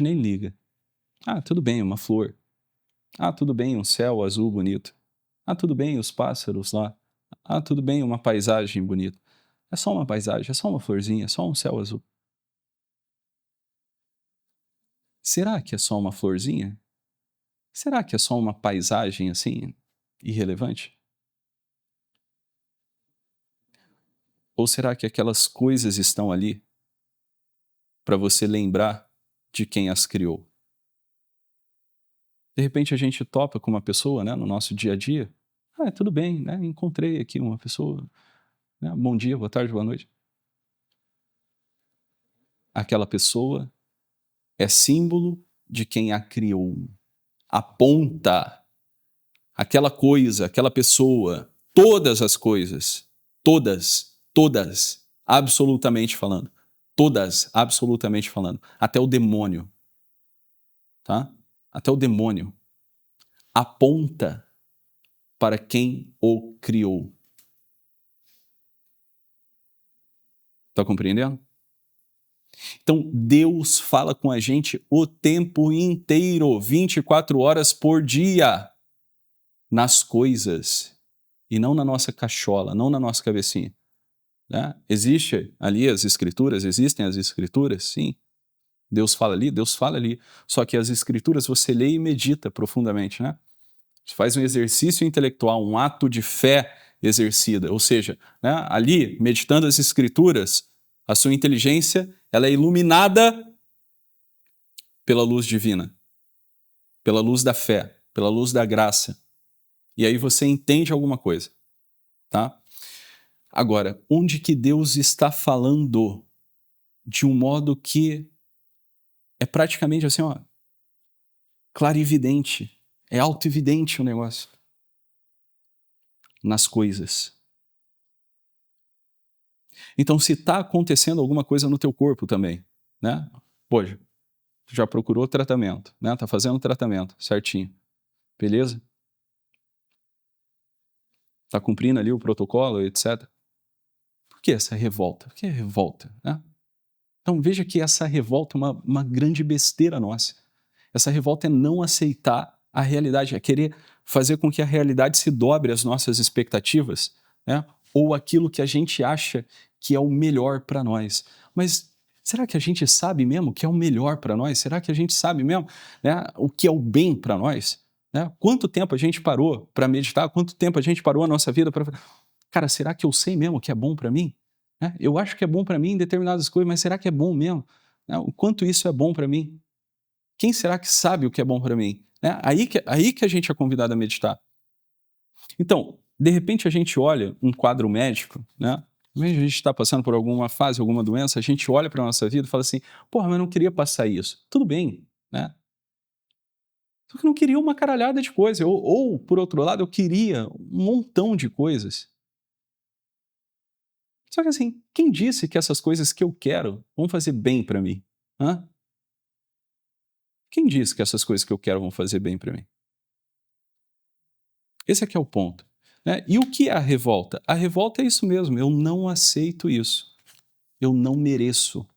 nem liga. Ah, tudo bem, uma flor. Ah, tudo bem, um céu azul bonito. Ah, tudo bem, os pássaros lá. Ah, tudo bem, uma paisagem bonita. É só uma paisagem, é só uma florzinha, é só um céu azul. Será que é só uma florzinha? Será que é só uma paisagem assim, irrelevante? Ou será que aquelas coisas estão ali para você lembrar de quem as criou? De repente a gente topa com uma pessoa, né, no nosso dia a dia. Ah, tudo bem, né? Encontrei aqui uma pessoa. Né, bom dia, boa tarde, boa noite. Aquela pessoa é símbolo de quem a criou. Aponta aquela coisa, aquela pessoa, todas as coisas, todas, absolutamente falando, todas, absolutamente falando, até o demônio, tá? Até o demônio aponta para quem o criou. Tá compreendendo? Então, Deus fala com a gente o tempo inteiro, 24 horas por dia, nas coisas, e não na nossa cachola, não na nossa cabecinha. Né? Existe ali as escrituras, existem as escrituras, sim. Deus fala ali, Deus fala ali. Só que as escrituras você lê e medita profundamente, né? Você faz um exercício intelectual, um ato de fé exercida. Ou seja, né, ali, meditando as escrituras, a sua inteligência ela é iluminada pela luz divina, pela luz da fé, pela luz da graça. E aí você entende alguma coisa, tá? Agora, onde que Deus está falando de um modo que é praticamente assim, ó, clarividente, é autoevidente o negócio. Nas coisas. Então, se está acontecendo alguma coisa no teu corpo também, né? Poxa, tu já procurou tratamento, né? Tá fazendo tratamento certinho, beleza? Tá cumprindo ali o protocolo, etc. Por que essa revolta? Por que revolta, né? Então, veja que essa revolta é uma grande besteira nossa. Essa revolta é não aceitar a realidade, é querer fazer com que a realidade se dobre às nossas expectativas, né? Ou aquilo que a gente acha que é o melhor para nós. Mas será que a gente sabe mesmo o que é o melhor para nós? Será que a gente sabe mesmo, né, o que é o bem para nós? Né? Quanto tempo a gente parou para meditar? Quanto tempo a gente parou a nossa vida para... Cara, será que eu sei mesmo o que é bom para mim? Né? Eu acho que é bom para mim em determinadas coisas, mas será que é bom mesmo? Né? O quanto isso é bom para mim? Quem será que sabe o que é bom para mim? Né? Aí que a gente é convidado a meditar. Então, de repente a gente olha um quadro médico, né? Às vezes a gente está passando por alguma fase, alguma doença, a gente olha para a nossa vida e fala assim, porra, mas eu não queria passar isso. Tudo bem, né? Só que eu não queria uma caralhada de coisa. Ou, por outro lado, eu queria um montão de coisas. Só que assim, quem disse que essas coisas que eu quero vão fazer bem para mim? Hã? Quem disse que essas coisas que eu quero vão fazer bem para mim? Esse aqui é o ponto. Né? E o que é a revolta? A revolta é isso mesmo, eu não aceito isso. Eu não mereço.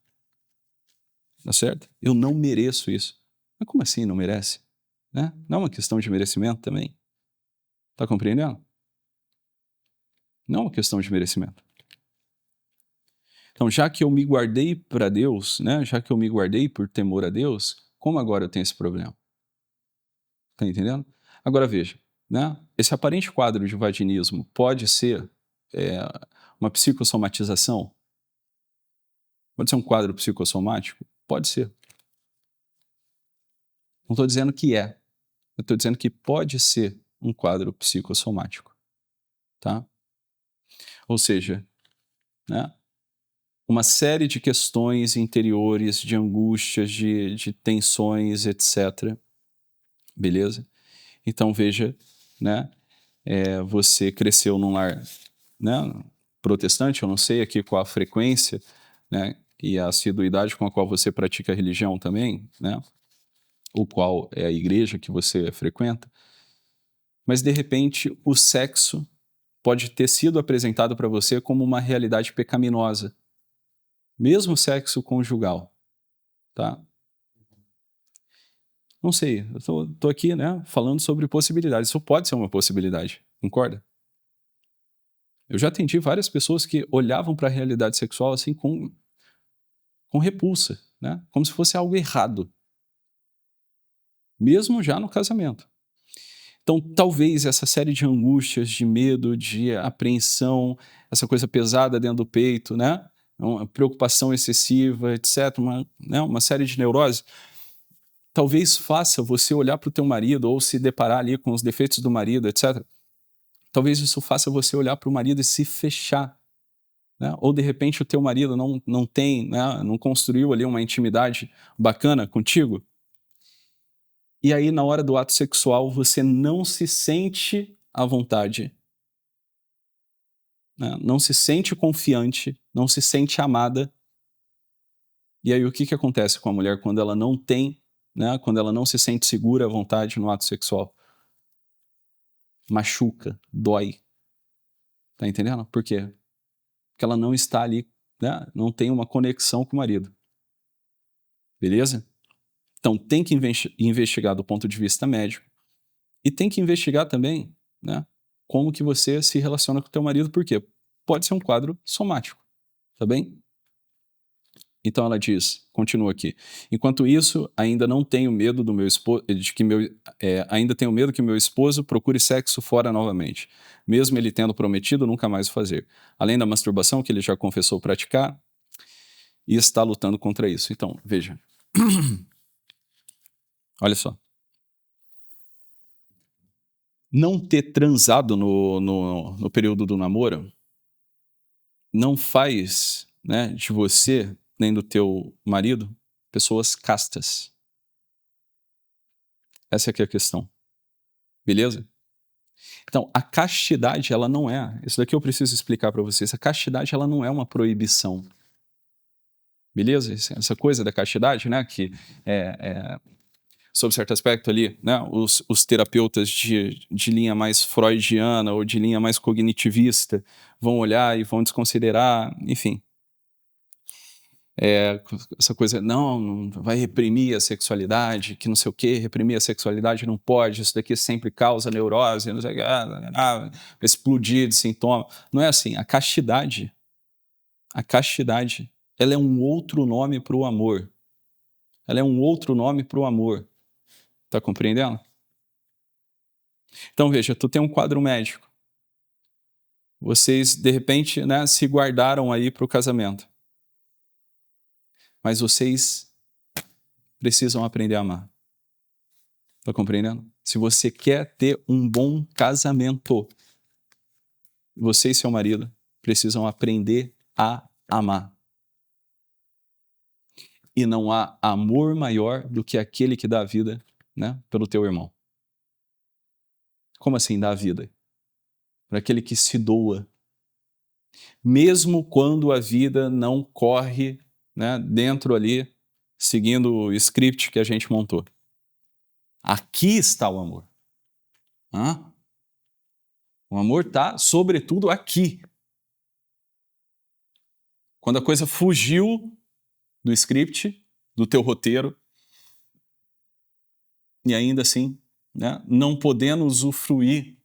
Tá certo? Eu não mereço isso. Mas como assim não merece? Né? Não é uma questão de merecimento também? Tá compreendendo? Não é uma questão de merecimento. Então, já que eu me guardei para Deus, né? Já que eu me guardei por temor a Deus, como agora eu tenho esse problema? Tá entendendo? Agora veja, né? Esse aparente quadro de vaginismo pode ser é, uma psicossomatização? Pode ser um quadro psicossomático? Pode ser. Não estou dizendo que é. Eu estou dizendo que pode ser um quadro psicossomático. Tá? Ou seja, né? Uma série de questões interiores, de angústias, de tensões, etc. Beleza? Então veja, né? Você cresceu num lar, né, protestante, eu não sei aqui qual a frequência, né, e a assiduidade com a qual você pratica a religião também, né, ou qual é a igreja que você frequenta, mas de repente o sexo pode ter sido apresentado para você como uma realidade pecaminosa, mesmo o sexo conjugal, tá? Não sei, eu tô aqui, né, falando sobre possibilidades, isso pode ser uma possibilidade, concorda? Eu já atendi várias pessoas que olhavam para a realidade sexual assim com repulsa, né? Como se fosse algo errado, mesmo já no casamento. Então, talvez essa série de angústias, de medo, de apreensão, essa coisa pesada dentro do peito, né? Uma preocupação excessiva, etc., uma série de neuroses, talvez faça você olhar para o teu marido ou se deparar ali com os defeitos do marido, etc. Talvez isso faça você olhar para o marido e se fechar, né? Ou de repente o teu marido não tem, né, não construiu ali uma intimidade bacana contigo. E aí na hora do ato sexual você não se sente à vontade, né? Não se sente confiante, não se sente amada. E aí o que acontece com a mulher quando ela não tem, né, quando ela não se sente segura à vontade no ato sexual? Machuca, dói. Tá entendendo? Por quê? Porque ela não está ali, né, não tem uma conexão com o marido. Beleza? Então tem que investigar do ponto de vista médico e tem que investigar também, né, como que você se relaciona com o teu marido, porque pode ser um quadro somático, tá bem? Então ela diz, continua aqui, enquanto isso, ainda não tenho medo do meu esposo, ainda tenho medo que meu esposo procure sexo fora novamente, mesmo ele tendo prometido nunca mais o fazer, além da masturbação que ele já confessou praticar e está lutando contra isso. Então, veja, olha só. Não ter transado no período do namoro não faz, né, de você, nem do teu marido, pessoas castas. Essa aqui é a questão. Beleza? Então, a castidade, ela não é. Isso daqui eu preciso explicar para vocês. A castidade, ela não é uma proibição. Beleza? Essa coisa da castidade, né, que sob certo aspecto ali, né, os terapeutas de linha mais freudiana ou de linha mais cognitivista vão olhar e vão desconsiderar, enfim. Essa coisa, não vai reprimir a sexualidade, que não sei o quê, reprimir a sexualidade não pode, isso daqui sempre causa neurose, não sei o quê, explodir de sintoma. Não é assim, a castidade, ela é um outro nome para o amor. Ela é um outro nome para o amor. Tá compreendendo? Então veja, tu tem um quadro médico. Vocês, de repente, né, se guardaram aí para o casamento. Mas vocês precisam aprender a amar. Tá compreendendo? se você quer ter um bom casamento, você e seu marido precisam aprender a amar. E não há amor maior do que aquele que dá a vida, né, pelo teu irmão. Como assim dá a vida? Para aquele que se doa. Mesmo quando a vida não corre, né, dentro ali, seguindo o script que a gente montou. Aqui está o amor. Hã? O amor está, sobretudo, aqui. Quando a coisa fugiu do script, do teu roteiro, e ainda assim, né, não podendo usufruir,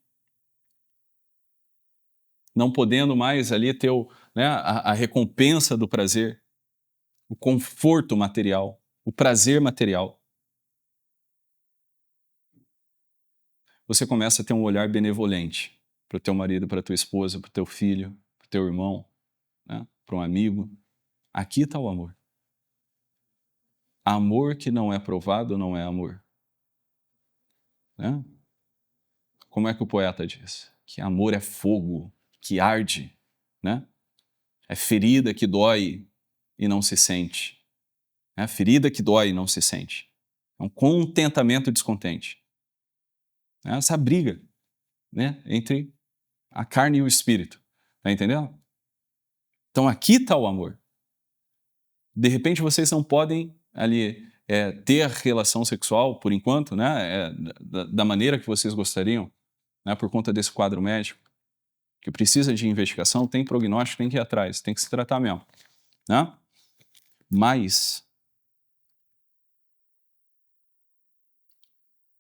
não podendo mais ali ter né, a recompensa do prazer, o conforto material, o prazer material, você começa a ter um olhar benevolente para o teu marido, para a tua esposa, para o teu filho, para o teu irmão, né, para um amigo. Aqui está o amor. Amor que não é provado não é amor. Né? Como é que o poeta diz? Que amor é fogo que arde, né? É ferida que dói e não se sente. É ferida que dói e não se sente. É um contentamento descontente. É essa briga, né, entre a carne e o espírito. Tá entendendo? Então aqui está o amor. De repente vocês não podem ali ter relação sexual por enquanto, né, da maneira que vocês gostariam, né, por conta desse quadro médico, que precisa de investigação, tem prognóstico, tem que ir atrás, tem que se tratar mesmo. Né? Mas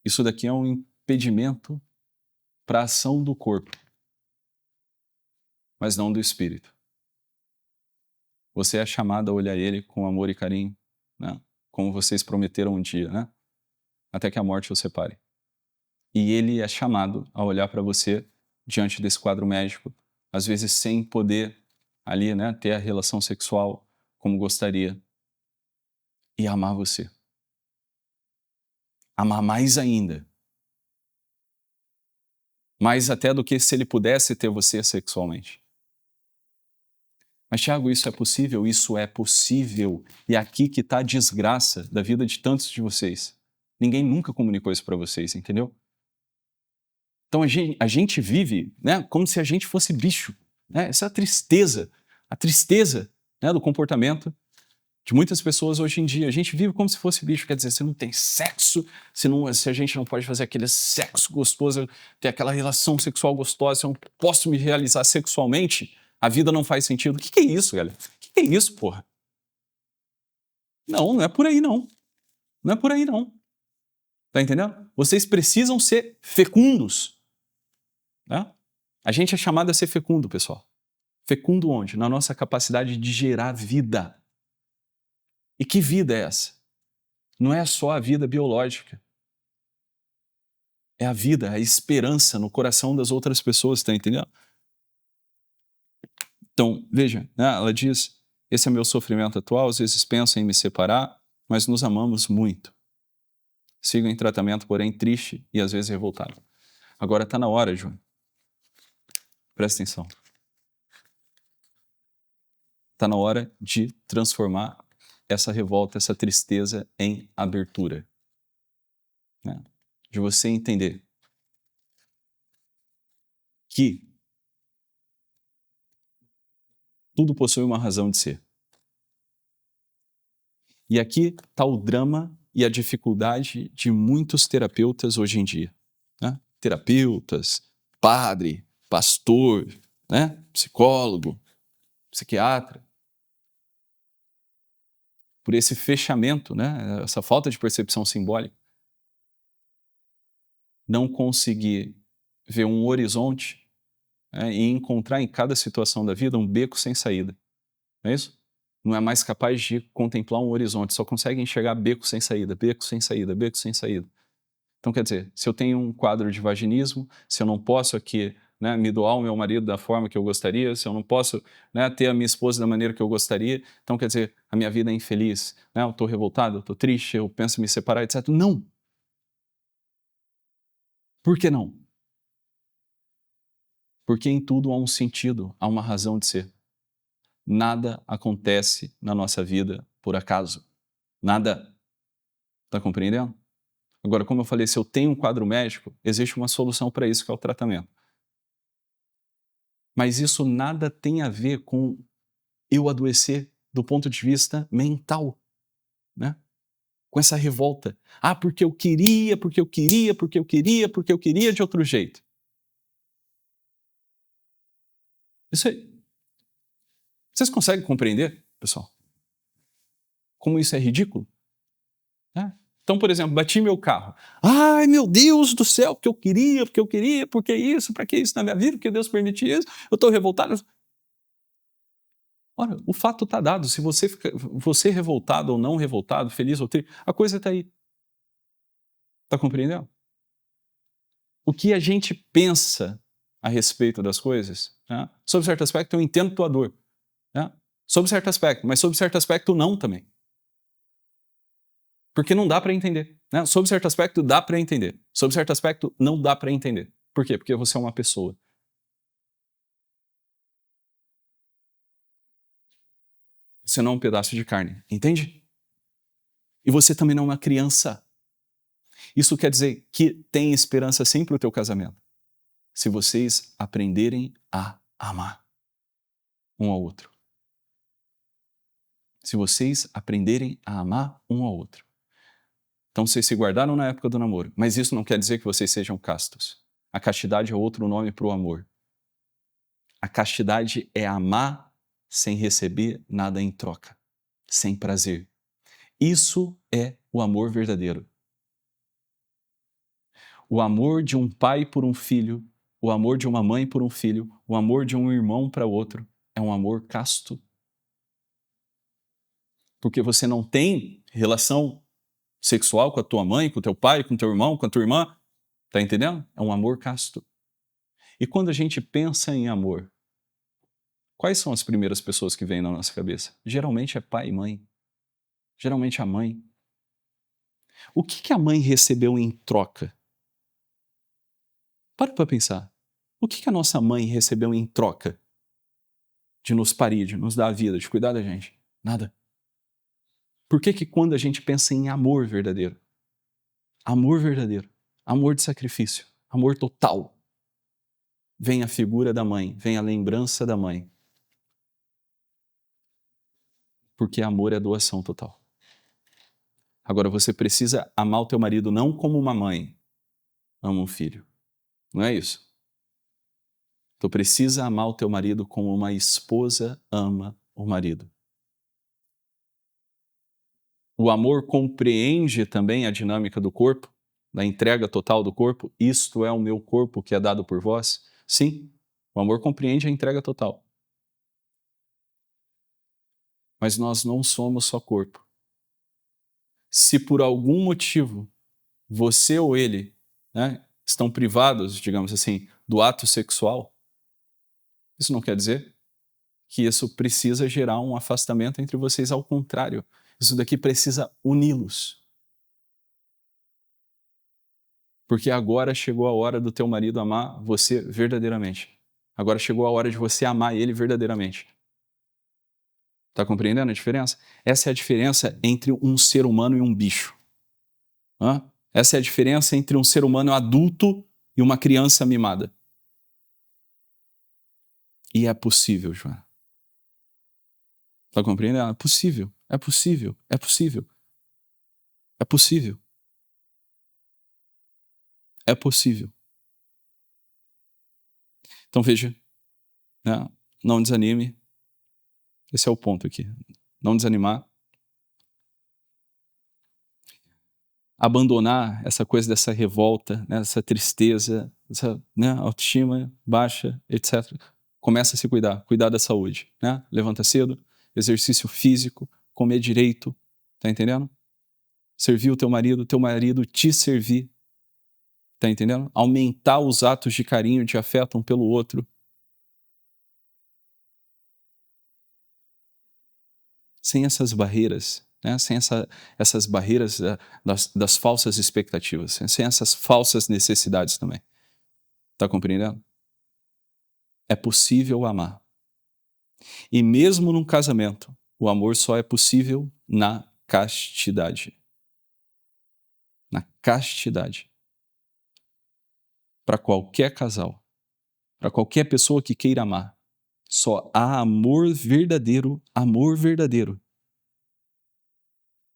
isso daqui é um impedimento para a ação do corpo, mas não do espírito. Você é chamado a olhar ele com amor e carinho, né? Como vocês prometeram um dia, né? Até que a morte os separe. E ele é chamado a olhar para você diante desse quadro médico, às vezes sem poder ali, né, ter a relação sexual como gostaria, e amar você. Amar mais ainda. Mais até do que se ele pudesse ter você sexualmente. Mas, Tiago, isso é possível? Isso é possível. E é aqui que está a desgraça da vida de tantos de vocês. Ninguém nunca comunicou isso para vocês, entendeu? Então a gente vive, né, como se a gente fosse bicho. Né? Essa é a tristeza, né, do comportamento de muitas pessoas hoje em dia. A gente vive como se fosse bicho, quer dizer, se não tem sexo, se a gente não pode fazer aquele sexo gostoso, ter aquela relação sexual gostosa, se eu não posso me realizar sexualmente, a vida não faz sentido. O que é isso, galera? O que é isso, porra? Não, não é por aí não. Não é por aí não. Tá entendendo? Vocês precisam ser fecundos. Né? A gente é chamado a ser fecundo, pessoal. Fecundo onde? Na nossa capacidade de gerar vida. E que vida é essa? Não é só a vida biológica. É a vida, a esperança no coração das outras pessoas, tá entendendo? Então, veja, né, ela diz, esse é meu sofrimento atual, às vezes penso em me separar, mas nos amamos muito. Sigo em tratamento, porém triste e às vezes revoltado. Agora está na hora, João. Presta atenção. Está na hora de transformar essa revolta, essa tristeza em abertura. Né? De você entender que tudo possui uma razão de ser. E aqui está o drama e a dificuldade de muitos terapeutas hoje em dia. Né? Terapeutas, padre, pastor, né? Psicólogo, psiquiatra. Por esse fechamento, né? Essa falta de percepção simbólica. Não conseguir ver um horizonte, né? E encontrar em cada situação da vida um beco sem saída. Não é isso? Não é mais capaz de contemplar um horizonte, só consegue enxergar beco sem saída, beco sem saída, beco sem saída. Então, quer dizer, se eu tenho um quadro de vaginismo, se eu não posso aqui, né, me doar ao meu marido da forma que eu gostaria, se eu não posso, né, ter a minha esposa da maneira que eu gostaria, então, quer dizer, a minha vida é infeliz, né, eu estou revoltado, eu estou triste, eu penso em me separar, etc. Não! Por que não? Porque em tudo há um sentido, há uma razão de ser. Nada acontece na nossa vida por acaso. Nada. Está compreendendo? Agora, como eu falei, se eu tenho um quadro médico, existe uma solução para isso, que é o tratamento. Mas isso nada tem a ver com eu adoecer do ponto de vista mental, né? Com essa revolta. Ah, porque eu queria, porque eu queria, porque eu queria, porque eu queria de outro jeito. Isso aí. Vocês conseguem compreender, pessoal? Como isso é ridículo? Né? Então, por exemplo, bati meu carro. Ai, meu Deus do céu, porque eu queria, porque eu queria, porque isso, para que isso na minha vida, porque Deus permite isso, eu estou revoltado. Ora, o fato está dado. Se você revoltado ou não revoltado, feliz ou triste, a coisa está aí. Está compreendendo? O que a gente pensa a respeito das coisas, né? Sob certo aspecto, eu entendo tua dor. Né? Sob certo aspecto, mas sob certo aspecto, não também. Porque não dá para entender. Né? Sob certo aspecto, dá para entender. Sob certo aspecto, não dá para entender. Por quê? Porque você é uma pessoa. Você não é um pedaço de carne. Entende? E você também não é uma criança. Isso quer dizer que tem esperança sim para o teu casamento. Se vocês aprenderem a amar um ao outro. Se vocês aprenderem a amar um ao outro. Então vocês se guardaram na época do namoro, mas isso não quer dizer que vocês sejam castos. A castidade é outro nome para o amor. A castidade é amar sem receber nada em troca, sem prazer. Isso é o amor verdadeiro. O amor de um pai por um filho, o amor de uma mãe por um filho, o amor de um irmão para outro, é um amor casto. Porque você não tem relação sexual com a tua mãe, com o teu pai, com o teu irmão, com a tua irmã. Tá entendendo? É um amor casto. E quando a gente pensa em amor, quais são as primeiras pessoas que vêm na nossa cabeça? Geralmente é pai e mãe. Geralmente é a mãe. O que a mãe recebeu em troca? Para pensar. O que a nossa mãe recebeu em troca de nos parir, de nos dar a vida, de cuidar da gente? Nada. Por que quando a gente pensa em amor verdadeiro, amor de sacrifício, amor total, vem a figura da mãe, vem a lembrança da mãe? Porque amor é doação total. Agora, você precisa amar o teu marido não como uma mãe ama um filho. Não é isso? Tu precisa amar o teu marido como uma esposa ama o marido. O amor compreende também a dinâmica do corpo, da entrega total do corpo. Isto é o meu corpo que é dado por vós. Sim, o amor compreende a entrega total. Mas nós não somos só corpo. Se por algum motivo você ou ele, né, estão privados, digamos assim, do ato sexual, isso não quer dizer que isso precisa gerar um afastamento entre vocês. Ao contrário, isso daqui precisa uni-los. Porque agora chegou a hora do teu marido amar você verdadeiramente. Agora chegou a hora de você amar ele verdadeiramente. Tá compreendendo a diferença? Essa é a diferença entre um ser humano e um bicho. Essa é a diferença entre um ser humano adulto e uma criança mimada. E é possível, Joana. Tá compreendendo? É possível, é possível, é possível. É possível. É possível. Então veja, né? Não desanime. Esse é o ponto aqui. Não desanimar. Abandonar essa coisa dessa revolta, né? Essa tristeza, essa, né? Autoestima baixa, etc. Começa a se cuidar da saúde. Né? Levanta cedo, exercício físico, comer direito. Tá entendendo? Servir o teu marido te servir. Tá entendendo? Aumentar os atos de carinho, de afeto um pelo outro. Sem essas barreiras, né? Sem essas barreiras das falsas expectativas, sem essas falsas necessidades também. Está compreendendo? É possível amar. E mesmo num casamento, o amor só é possível na castidade. Na castidade. Para qualquer casal, para qualquer pessoa que queira amar, só há amor verdadeiro, amor verdadeiro.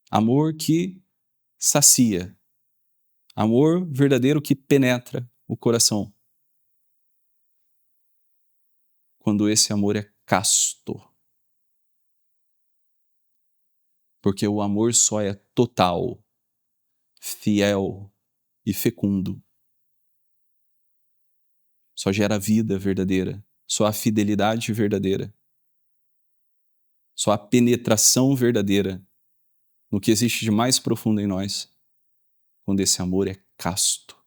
Amor que sacia. Amor verdadeiro que penetra o coração. Quando esse amor é casto. Porque o amor só é total, fiel e fecundo. Só gera vida verdadeira. Só há fidelidade verdadeira. Só há penetração verdadeira no que existe de mais profundo em nós, quando esse amor é casto,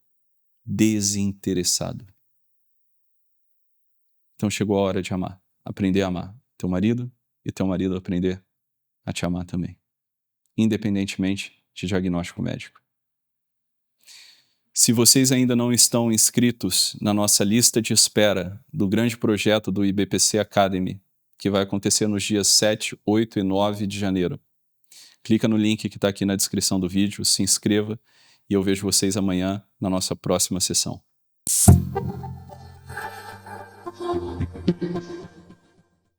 desinteressado. Então chegou a hora de amar, aprender a amar teu marido e teu marido aprender a te amar também, independentemente de diagnóstico médico. Se vocês ainda não estão inscritos na nossa lista de espera do grande projeto do IBPC Academy, que vai acontecer nos dias 7, 8 e 9 de janeiro, clica no link que está aqui na descrição do vídeo, se inscreva e eu vejo vocês amanhã na nossa próxima sessão.